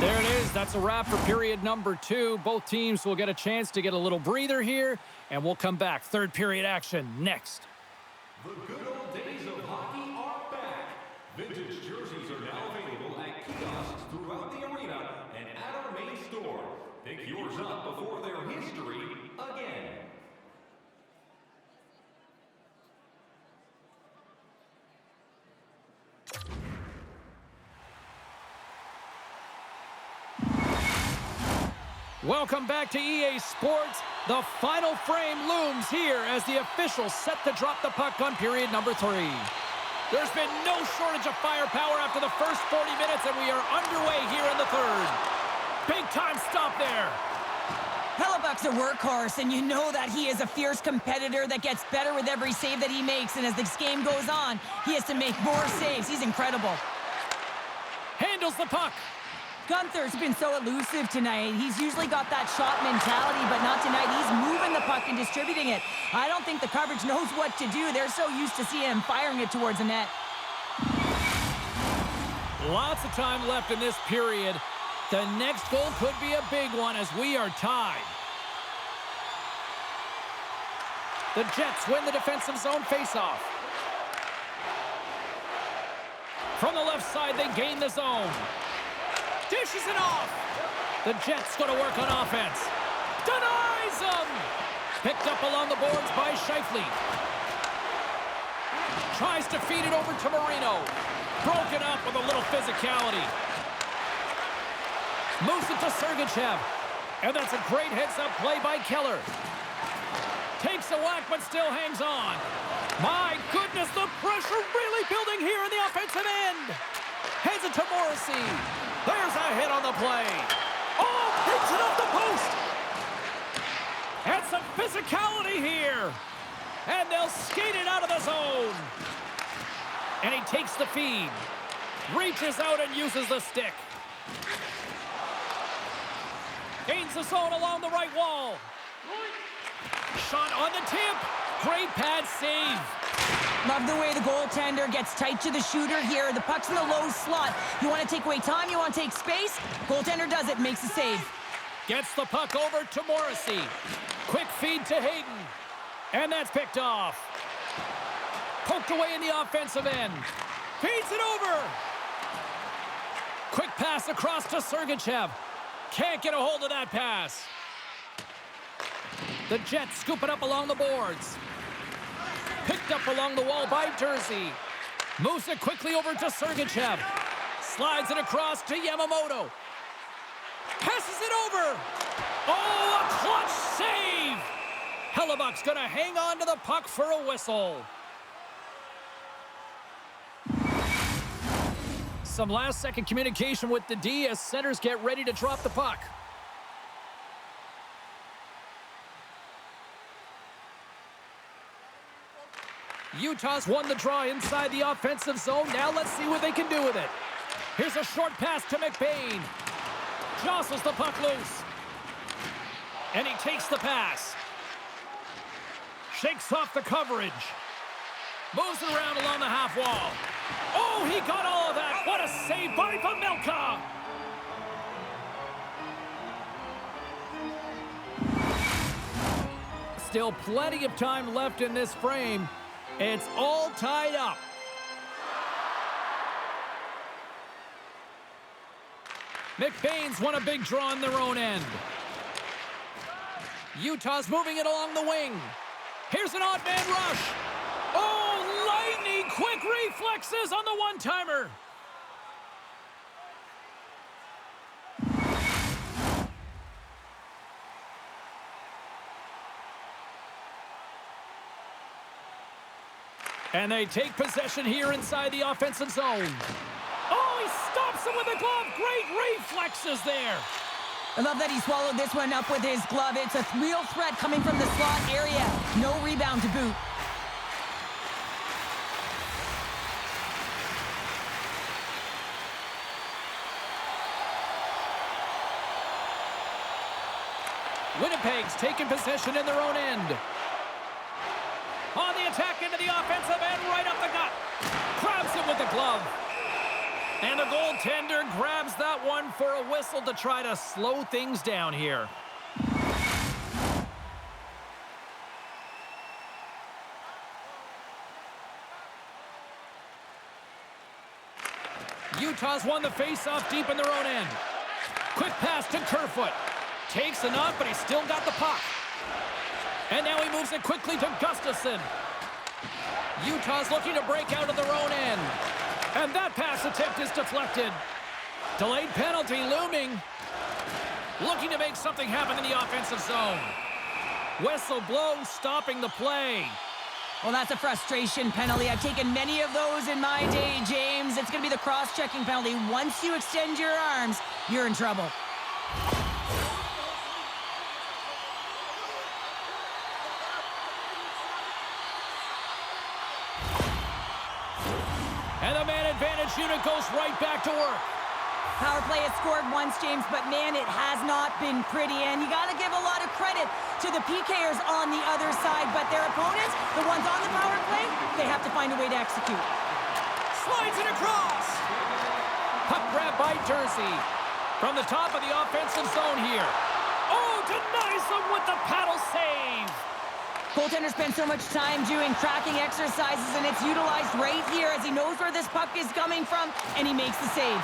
There it is. That's a wrap for period number 2. Both teams will get a chance to get a little breather here, and we'll come back. Third period action next. The good old days of hockey are back. Vintage jerseys are now available at kiosks throughout the arena and at our main store. Pick yours up before their history again. Welcome back to EA Sports. The final frame looms here as the officials set to drop the puck on period number 3. There's been no shortage of firepower after the first 40 minutes, and we are underway here in the third. Big time stop there. Hellebuck's a workhorse, and you know that he is a fierce competitor that gets better with every save that he makes, and as this game goes on, he has to make more saves. He's incredible. Handles the puck. Gunther's been so elusive tonight. He's usually got that shot mentality, but not tonight. He's moving the puck and distributing it. I don't think the coverage knows what to do. They're so used to seeing him firing it towards the net. Lots of time left in this period. The next goal could be a big one as we are tied. The Jets win the defensive zone faceoff. From the left side, they gain the zone. Dishes it off. The Jets go to work on offense. Denies them. Picked up along the boards by Scheifele. Tries to feed it over to Marino. Broken up with a little physicality. Moves it to Sergachev. And that's a great heads-up play by Keller. Takes a whack, but still hangs on. My goodness, the pressure really building here in the offensive end. Heads it to Morrissey. There's a hit on the play. Oh, hits it off the post. And some physicality here. And they'll skate it out of the zone. And he takes the feed. Reaches out and uses the stick. Gains the zone along the right wall. Shot on the tip. Great pad save. Love the way the goaltender gets tight to the shooter here. The puck's in the low slot. You want to take away time, you want to take space. Goaltender does it, makes a save. Gets the puck over to Morrissey. Quick feed to Hayden. And that's picked off. Poked away in the offensive end. Feeds it over. Quick pass across to Sergachev. Can't get a hold of that pass. The Jets scoop it up along the boards. Picked up along the wall by Jersey. Moves it quickly over to Sergachev. Slides it across to Yamamoto. Passes it over. Oh, a clutch save. Hellebuck's going to hang on to the puck for a whistle. Some last-second communication with the D as centers get ready to drop the puck. Utah's won the draw inside the offensive zone. Now let's see what they can do with it. Here's a short pass to McBain. Jostles the puck loose. And he takes the pass. Shakes off the coverage. Moves it around along the half wall. Oh, he got all of that. What a save by Pamelka. Still plenty of time left in this frame. It's all tied up. McBain's won a big draw in their own end. Utah's moving it along the wing. Here's an odd man rush. Oh, lightning quick reflexes on the one-timer. And they take possession here inside the offensive zone. Oh, he stops him with a glove. Great reflexes there. I love that he swallowed this one up with his glove. It's a real threat coming from the slot area. No rebound to boot. Winnipeg's taking possession in their own end. On the attack into the offensive end, right up the gut. Grabs it with the glove. And the goaltender grabs that one for a whistle to try to slow things down here. Utah's won the face-off deep in their own end. Quick pass to Kerfoot. Takes enough, but he's still got the puck. And now he moves it quickly to Gustafsson. Utah's looking to break out of their own end. And that pass attempt is deflected. Delayed penalty looming. Looking to make something happen in the offensive zone. Whistle blows, stopping the play. Well, that's a frustration penalty. I've taken many of those in my day, James. It's going to be the cross-checking penalty. Once you extend your arms, you're in trouble. And the man advantage unit goes right back to work. Power play has scored once, James, but man, it has not been pretty. And you got to give a lot of credit to the PKers on the other side. But their opponents, the ones on the power play, they have to find a way to execute. Slides it across. Puck grab by Jersey. From the top of the offensive zone here. Oh, denies them with the paddle save. Goaltender spends so much time doing tracking exercises, and it's utilized right here as he knows where this puck is coming from, and he makes the save.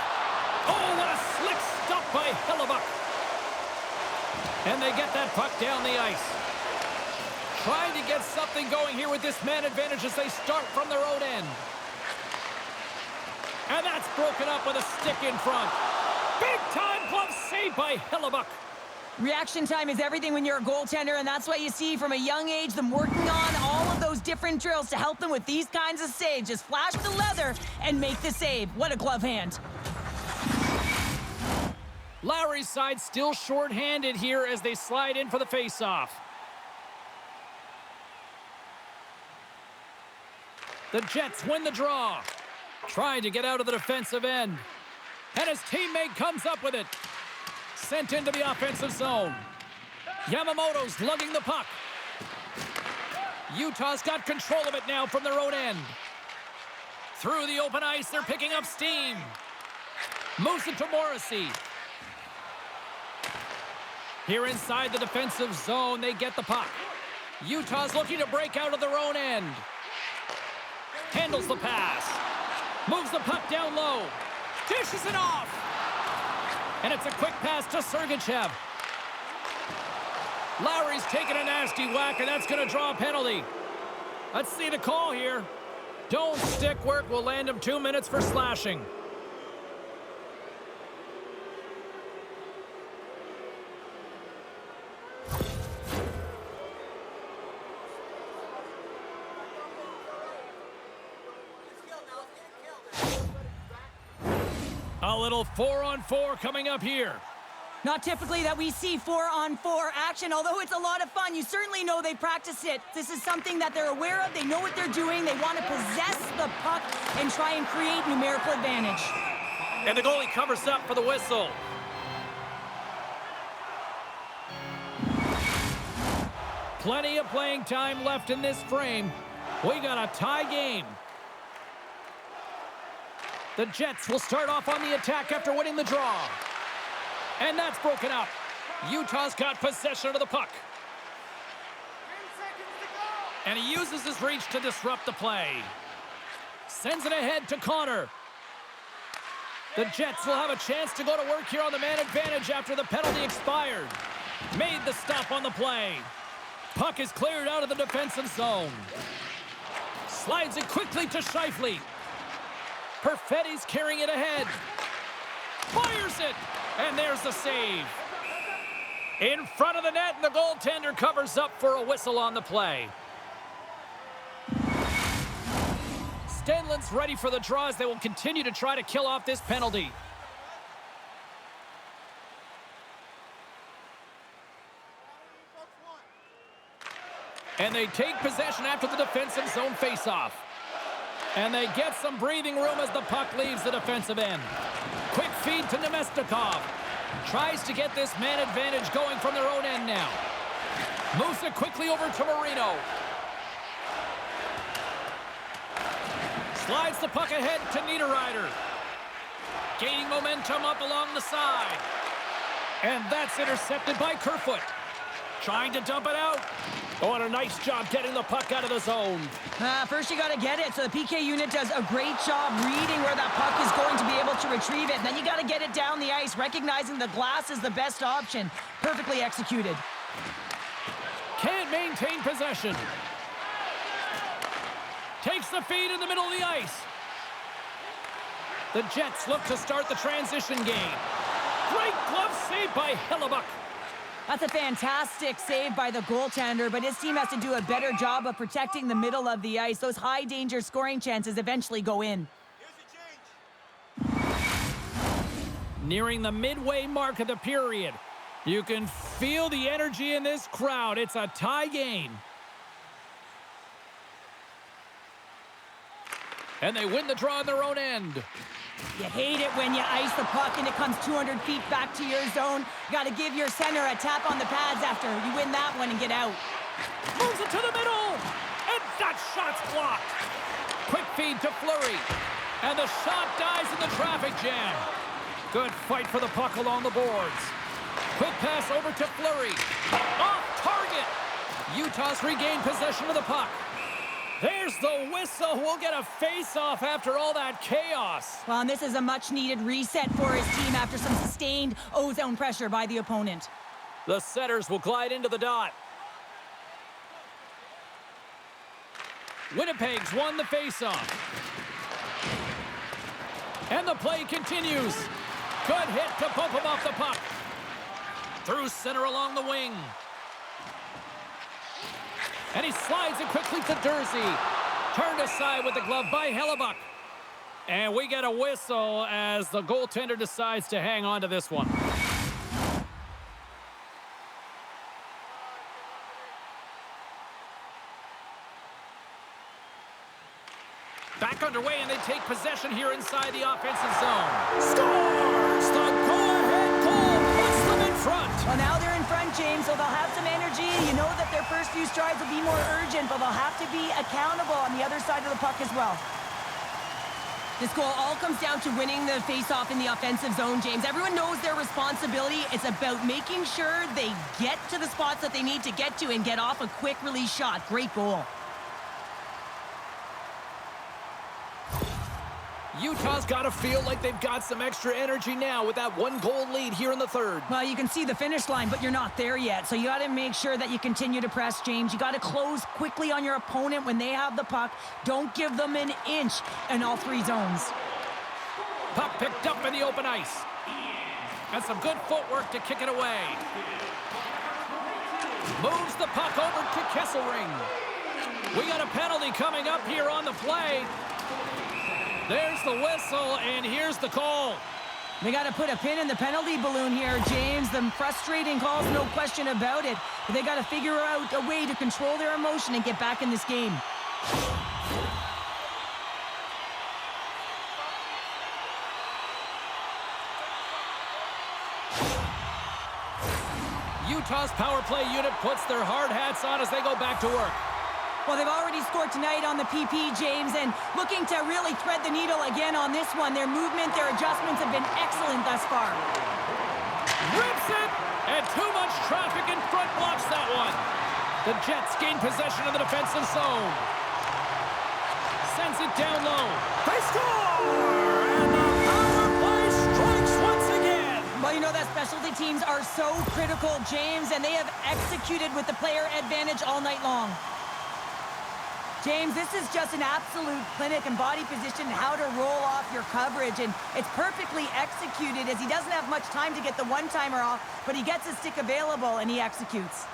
Oh, what a slick stop by Hellebuck. And they get that puck down the ice. Trying to get something going here with this man advantage as they start from their own end. And that's broken up with a stick in front. Big-time glove save by Hellebuck. Reaction time is everything when you're a goaltender, and that's why you see from a young age them working on all of those different drills to help them with these kinds of saves. Just flash the leather and make the save. What a glove hand. Lowry's side still short-handed here as they slide in for the face-off. The Jets win the draw. Trying to get out of the defensive end. And his teammate comes up with it. Sent into the offensive zone. Yamamoto's lugging the puck. Utah's got control of it now from their own end. Through the open ice, they're picking up steam. Moves it to Morrissey. Here inside the defensive zone, they get the puck. Utah's looking to break out of their own end. Handles the pass. Moves the puck down low. Dishes it off. And it's a quick pass to Sergachev. Lowry's taking a nasty whack, and that's going to draw a penalty. Let's see the call here. Don't stick work will land him 2 minutes for slashing. A little 4-on-4 coming up here. Not typically that we see 4-on-4 action, although it's a lot of fun. You certainly know they practice it. This is something that they're aware of. They know what they're doing. They want to possess the puck and try and create numerical advantage. And the goalie covers up for the whistle. Plenty of playing time left in this frame. We got a tie game. The Jets will start off on the attack after winning the draw. And that's broken up. Utah's got possession of the puck. And he uses his reach to disrupt the play. Sends it ahead to Connor. The Jets will have a chance to go to work here on the man advantage after the penalty expired. Made the stop on the play. Puck is cleared out of the defensive zone. Slides it quickly to Scheifele. Perfetti's carrying it ahead. Fires it. And there's the save. In front of the net, and the goaltender covers up for a whistle on the play. Stenlin's ready for the draw as they will continue to try to kill off this penalty. And they take possession after the defensive zone faceoff. And they get some breathing room as the puck leaves the defensive end. Quick feed to Nemestikov. Tries to get this man advantage going from their own end now. Moves it quickly over to Marino. Slides the puck ahead to Niederreiter. Gaining momentum up along the side. And that's intercepted by Kerfoot. Trying to dump it out. Oh, and a nice job getting the puck out of the zone. First you got to get it, so the PK unit does a great job reading where that puck is going to be able to retrieve it. And then you got to get it down the ice, recognizing the glass is the best option. Perfectly executed. Can't maintain possession. Takes the feed in the middle of the ice. The Jets look to start the transition game. Great glove save by Hellebuyck. That's a fantastic save by the goaltender, but his team has to do a better job of protecting the middle of the ice. Those high-danger scoring chances eventually go in. Nearing the midway mark of the period. You can feel the energy in this crowd. It's a tie game. And they win the draw on their own end. You hate it when you ice the puck and it comes 200 feet back to your zone. You got to give your center a tap on the pads after you win that one and get out. Moves it to the middle. And that shot's blocked. Quick feed to Fleury. And the shot dies in the traffic jam. Good fight for the puck along the boards. Quick pass over to Fleury. Off target. Utah's regained possession of the puck. There's the whistle. We'll get a face-off after all that chaos. Well, and this is a much-needed reset for his team after some sustained O-zone pressure by the opponent. The setters will glide into the dot. Winnipeg's won the face-off. And the play continues. Good hit to bump him off the puck. Through center along the wing. And he slides it quickly to Durzi. Turned aside with the glove by Hellebuyck. And we get a whistle as the goaltender decides to hang on to this one. Back underway, and they take possession here inside the offensive zone. Scores! The go-ahead goal puts them in front. Well, now they're in front, James, so they'll have some energy. You know that their first few strides will be more urgent, but they'll have to be accountable on the other side of the puck as well. This goal all comes down to winning the face-off in the offensive zone, James. Everyone knows their responsibility. It's about making sure they get to the spots that they need to get to and get off a quick release shot. Great goal. Utah's got to feel like they've got some extra energy now with that one-goal lead here in the third. Well, you can see the finish line, but you're not there yet. So you got to make sure that you continue to press, James. You got to close quickly on your opponent when they have the puck. Don't give them an inch in all three zones. Puck picked up in the open ice. And some good footwork to kick it away. Moves the puck over to Kesselring. We got a penalty coming up here on the play. There's the whistle, and here's the call. They got to put a pin in the penalty balloon here, James. The frustrating calls, no question about it. But they got to figure out a way to control their emotion and get back in this game. Utah's power play unit puts their hard hats on as they go back to work. Well, they've already scored tonight on the PP, James, and looking to really thread the needle again on this one. Their movement, their adjustments have been excellent thus far. Rips it, and too much traffic in front blocks that one. The Jets gain possession of the defensive zone. Sends it down low. They score! And the power play strikes once again. Well, you know that specialty teams are so critical, James, and they have executed with the player advantage all night long. James, this is just an absolute clinic and body position, how to roll off your coverage, and it's perfectly executed as he doesn't have much time to get the one-timer off, but he gets his stick available and he executes.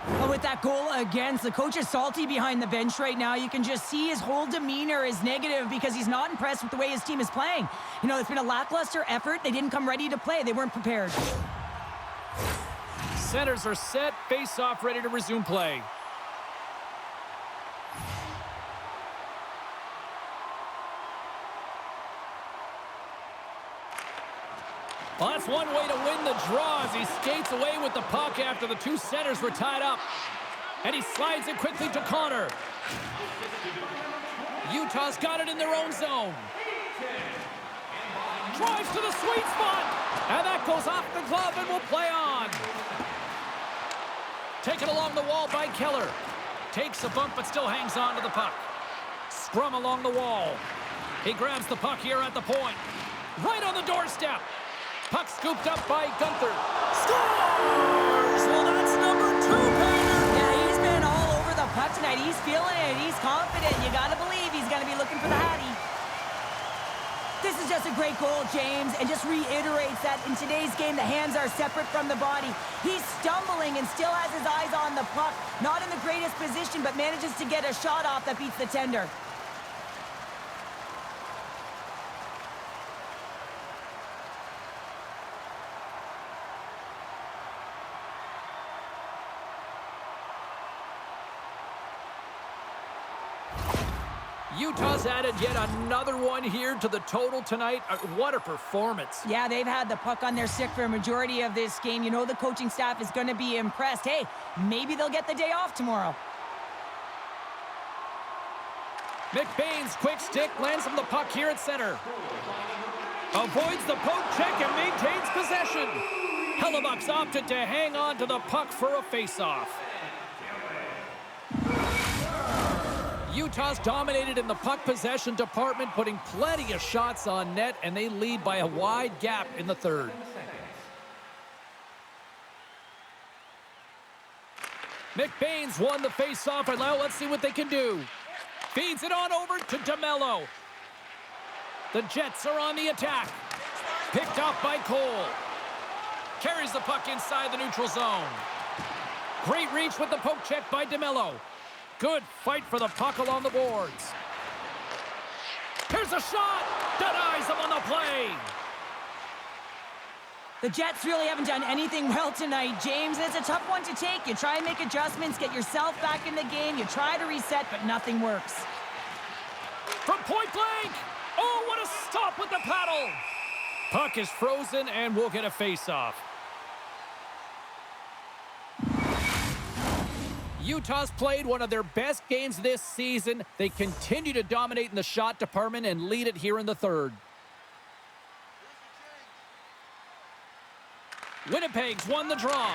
But with that goal against, the coach is salty behind the bench right now. You can just see his whole demeanor is negative because he's not impressed with the way his team is playing. You know, it's been a lackluster effort. They didn't come ready to play. They weren't prepared. Centers are set, face-off ready to resume play. Well, that's one way to win the draw as he skates away with the puck after the two centers were tied up. And he slides it quickly to Connor. Utah's got it in their own zone. Drives to the sweet spot. And that goes off the glove and will play on. Taken along the wall by Keller. Takes a bump but still hangs on to the puck. Scrum along the wall. He grabs the puck here at the point. Right on the doorstep. Puck scooped up by Gunther. Scores! Well, that's number 2, Painter. Yeah, he's been all over the puck tonight. He's feeling it. He's confident. You got to believe he's going to be looking for the Hattie. This is just a great goal, James, and just reiterates that in today's game, the hands are separate from the body. He's stumbling and still has his eyes on the puck. Not in the greatest position, but manages to get a shot off that beats the tender. Utah's added yet another one here to the total tonight. What a performance. Yeah, they've had the puck on their stick for a majority of this game. You know the coaching staff is going to be impressed. Hey, maybe they'll get the day off tomorrow. McBain's quick stick lands him the puck here at center. Avoids the poke check and maintains possession. Hellebuck's opted to hang on to the puck for a face-off. Utah's dominated in the puck possession department, putting plenty of shots on net, and they lead by a wide gap in the third. McBain's won the face-off, and now let's see what they can do. Feeds it on over to DeMello. The Jets are on the attack. Picked off by Cole. Carries the puck inside the neutral zone. Great reach with the poke check by DeMello. Good fight for the puck along the boards. Here's a shot. Denies him on the play. The Jets really haven't done anything well tonight, James. It's a tough one to take. You try and make adjustments, get yourself back in the game. You try to reset, but nothing works. From point blank. Oh, what a stop with the paddle. Puck is frozen, and we'll get a face-off. Utah's played one of their best games this season. They continue to dominate in the shot department and lead it here in the third. Winnipeg's won the draw.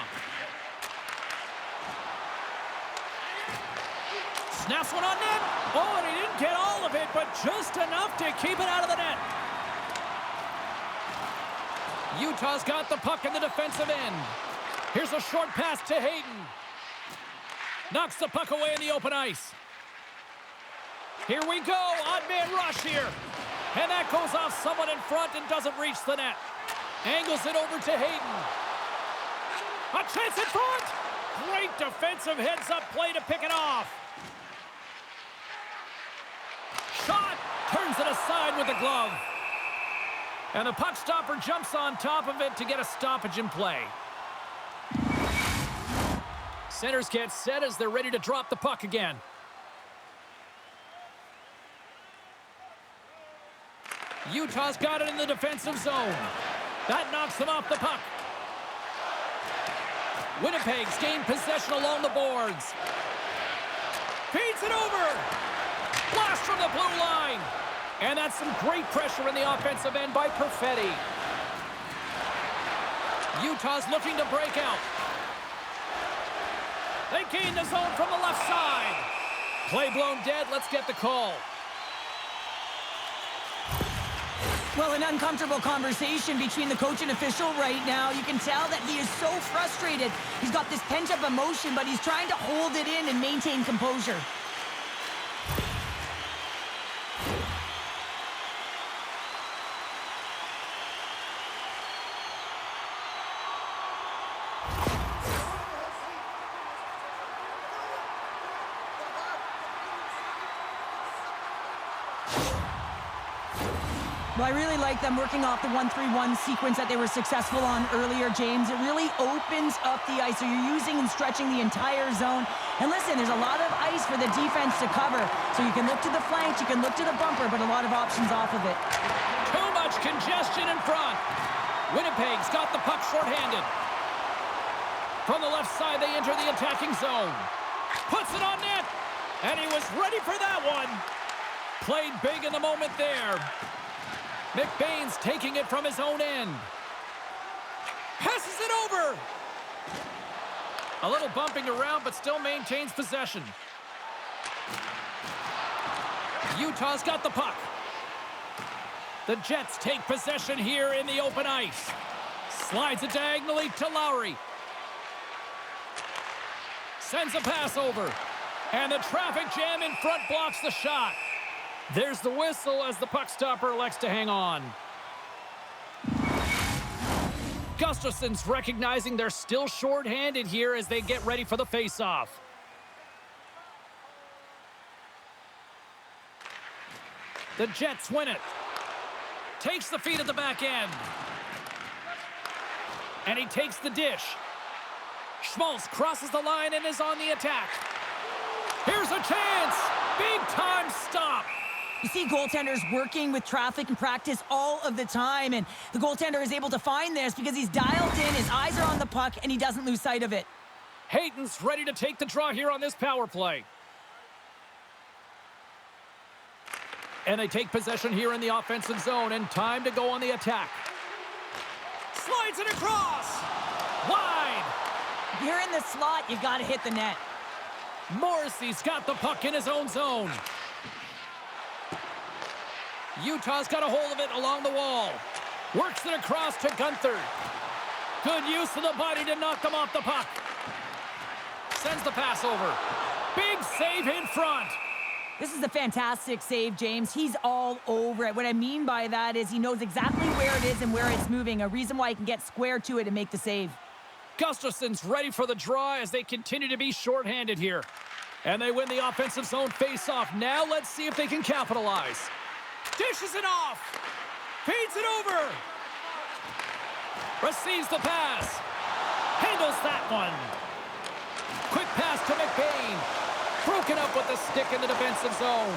Snaps one on net. Oh, and he didn't get all of it, but just enough to keep it out of the net. Utah's got the puck in the defensive end. Here's a short pass to Hayden. Knocks the puck away in the open ice. Here we go. Odd man rush here. And that goes off someone in front and doesn't reach the net. Angles it over to Hayden. A chance in front. Great defensive heads-up play to pick it off. Shot. Turns it aside with the glove. And the puck stopper jumps on top of it to get a stoppage in play. Centers get set as they're ready to drop the puck again. Utah's got it in the defensive zone. That knocks them off the puck. Winnipeg's gained possession along the boards. Feeds it over. Blast from the blue line. And that's some great pressure in the offensive end by Perfetti. Utah's looking to break out. They gain the zone from the left side. Play blown dead. Let's get the call. Well, an uncomfortable conversation between the coach and official right now. You can tell that he is so frustrated. He's got this pent-up emotion, but he's trying to hold it in and maintain composure. Well, I really like them working off the 1-3-1 sequence that they were successful on earlier, James. It really opens up the ice, so you're using and stretching the entire zone. And listen, there's a lot of ice for the defense to cover, so you can look to the flanks, you can look to the bumper, but a lot of options off of it. Too much congestion in front. Winnipeg's got the puck shorthanded. From the left side, they enter the attacking zone. Puts it on net, and he was ready for that one. Played big in the moment there. McBain's taking it from his own end. Passes it over. A little bumping around, but still maintains possession. Utah's got the puck. The Jets take possession here in the open ice. Slides it diagonally to Lowry. Sends a pass over. And the traffic jam in front blocks the shot. There's the whistle as the puck stopper elects to hang on. Gustafson's recognizing they're still short-handed here as they get ready for the face-off. The Jets win it. Takes the feed at the back end. And he takes the dish. Schmaltz crosses the line and is on the attack. Here's a chance. Big-time stop. You see goaltenders working with traffic in practice all of the time, and the goaltender is able to find this because he's dialed in, his eyes are on the puck, and he doesn't lose sight of it. Hayton's ready to take the draw here on this power play. And they take possession here in the offensive zone, and time to go on the attack. Slides it across. Wide. If you're in the slot, you got to hit the net. Morrissey's got the puck in his own zone. Utah's got a hold of it along the wall. Works it across to Gunther. Good use of the body to knock them off the puck. Sends the pass over. Big save in front. This is a fantastic save, James. He's all over it. What I mean by that is he knows exactly where it is and where it's moving. A reason why he can get square to it and make the save. Gustafson's ready for the draw as they continue to be shorthanded here. And they win the offensive zone face-off. Now let's see if they can capitalize. Dishes it off. Feeds it over. Receives the pass. Handles that one. Quick pass to McBain. Broken up with the stick in the defensive zone.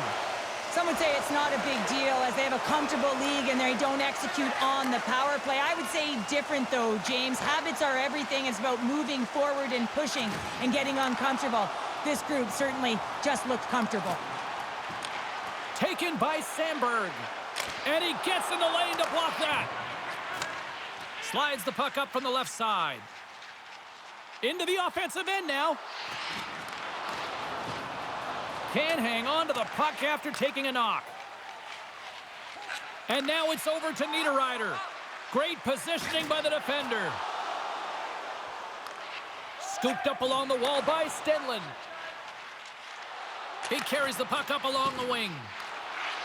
Some would say it's not a big deal as they have a comfortable league and they don't execute on the power play. I would say different though, James. Habits are everything. It's about moving forward and pushing and getting uncomfortable. This group certainly just looked comfortable. Taken by Sandberg. And he gets in the lane to block that. Slides the puck up from the left side. Into the offensive end now. Can hang on to the puck after taking a knock. And now it's over to Niederreiter. Great positioning by the defender. Scooped up along the wall by Stenlund. He carries the puck up along the wing.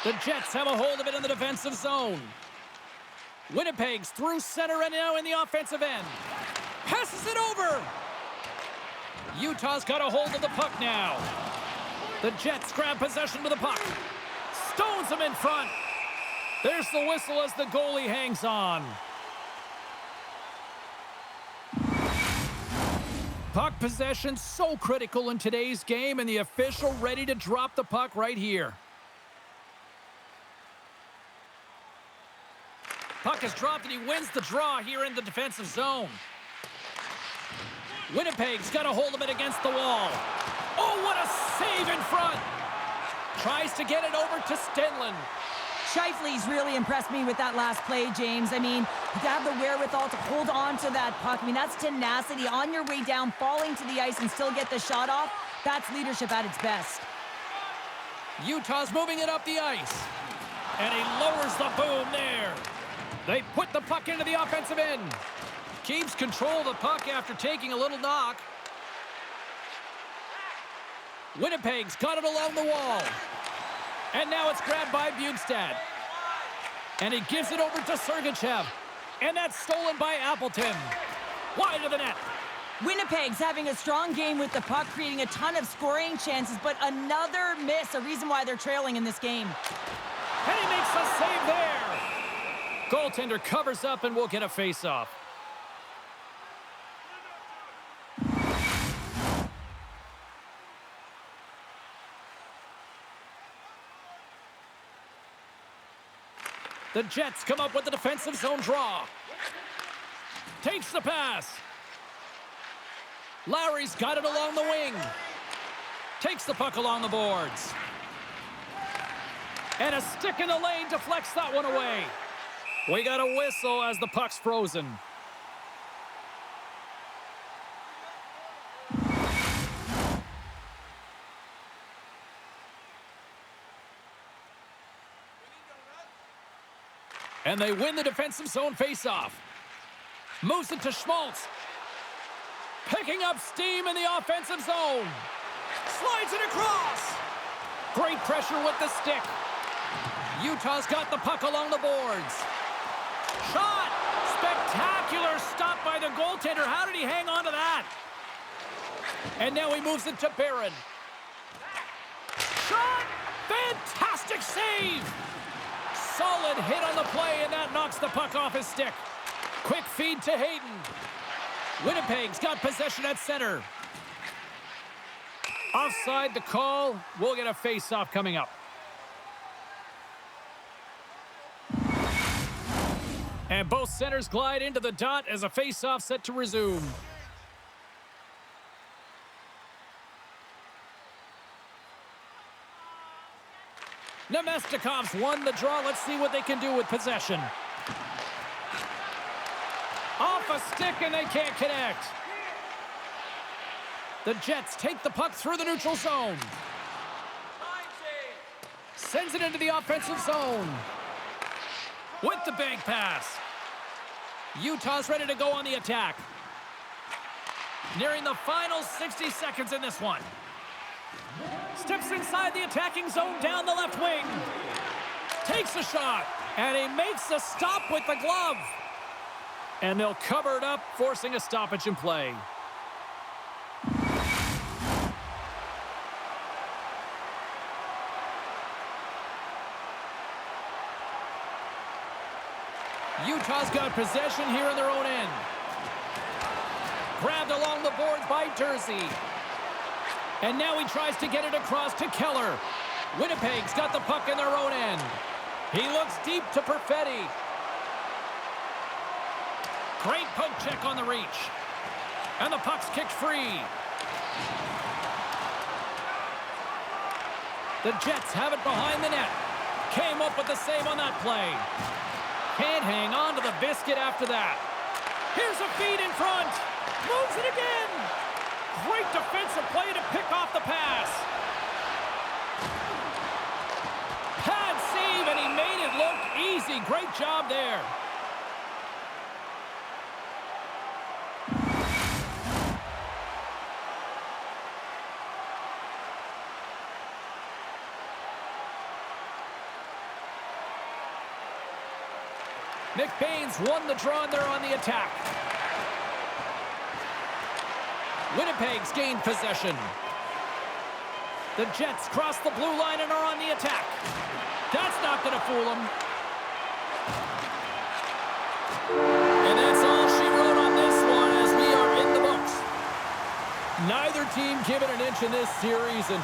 The Jets have a hold of it in the defensive zone. Winnipeg's through center and now in the offensive end. Passes it over. Utah's got a hold of the puck now. The Jets grab possession with the puck. Stones him in front. There's the whistle as the goalie hangs on. Puck possession so critical in today's game, and the official ready to drop the puck right here. Puck is dropped and he wins the draw here in the defensive zone. Winnipeg's got a hold of it against the wall. Oh, what a save in front. Tries to get it over to Stenlund. Scheifele's really impressed me with that last play, James. I mean, to have the wherewithal to hold on to that puck. I mean, that's tenacity on your way down, falling to the ice and still get the shot off. That's leadership at its best. Utah's moving it up the ice. And he lowers the boom there. They put the puck into the offensive end. Keeps control of the puck after taking a little knock. Winnipeg's got it along the wall. And now it's grabbed by Bjugstad. And he gives it over to Sergachev. And that's stolen by Appleton. Wide of the net. Winnipeg's having a strong game with the puck, creating a ton of scoring chances, but another miss, a reason why they're trailing in this game. And he makes a save there. Goaltender covers up and will get a face-off. The Jets come up with the defensive zone draw. Takes the pass. Lowry's got it along the wing. Takes the puck along the boards. And a stick in the lane deflects that one away. We got a whistle as the puck's frozen. And they win the defensive zone faceoff. Moves it to Schmaltz. Picking up steam in the offensive zone. Slides it across. Great pressure with the stick. Utah's got the puck along the boards. Shot! Spectacular stop by the goaltender. How did he hang on to that? And now he moves it to Barron. Shot! Fantastic save! Solid hit on the play, and that knocks the puck off his stick. Quick feed to Hayden. Winnipeg's got possession at center. Offside the call. We'll get a face-off coming up. And both centers glide into the dot as a face-off set to resume. Nemestikov's won the draw. Let's see what they can do with possession. Off a stick, and they can't connect. The Jets take the puck through the neutral zone. Sends it into the offensive zone. With the bank pass. Utah's ready to go on the attack. Nearing the final 60 seconds in this one. Steps inside the attacking zone down the left wing. Takes a shot. And he makes a stop with the glove. And they'll cover it up, forcing a stoppage in play. Utah's got possession here in their own end. Grabbed along the boards by Jersey. And now he tries to get it across to Keller. Winnipeg's got the puck in their own end. He looks deep to Perfetti. Great poke check on the reach. And the puck's kicked free. The Jets have it behind the net. Came up with the save on that play. Can't hang on to the biscuit after that. Here's a feed in front. Moves it again. Great defensive play to pick off the pass. Pad save, and he made it look easy. Great job there. McBain's won the draw, and they're on the attack. Winnipeg's gained possession. The Jets cross the blue line and are on the attack. That's not going to fool them. And that's all she wrote on this one as we are in the books. Neither team given an inch in this series, and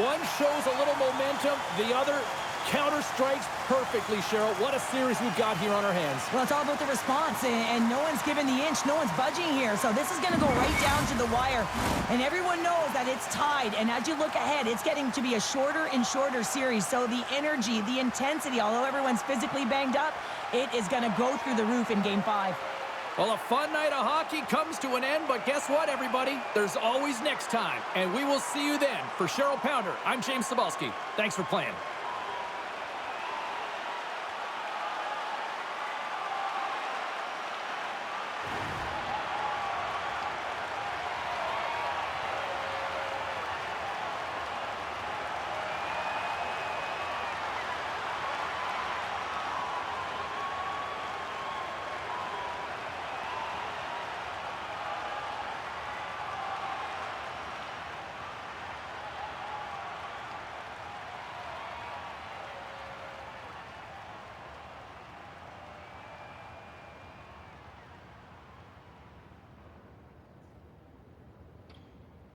one shows a little momentum, the other Counter strikes perfectly, Cheryl. What a series we've got here on our hands. Well, it's all about the response, and no one's giving the inch, no one's budging here. So this is going to go right down to the wire. And everyone knows that it's tied. And as you look ahead, it's getting to be a shorter and shorter series. So the energy, the intensity, although everyone's physically banged up, it is going to go through the roof in Game 5. Well, a fun night of hockey comes to an end, but guess what, everybody? There's always next time, and we will see you then. For Cheryl Pounder, I'm James Cebulski. Thanks for playing.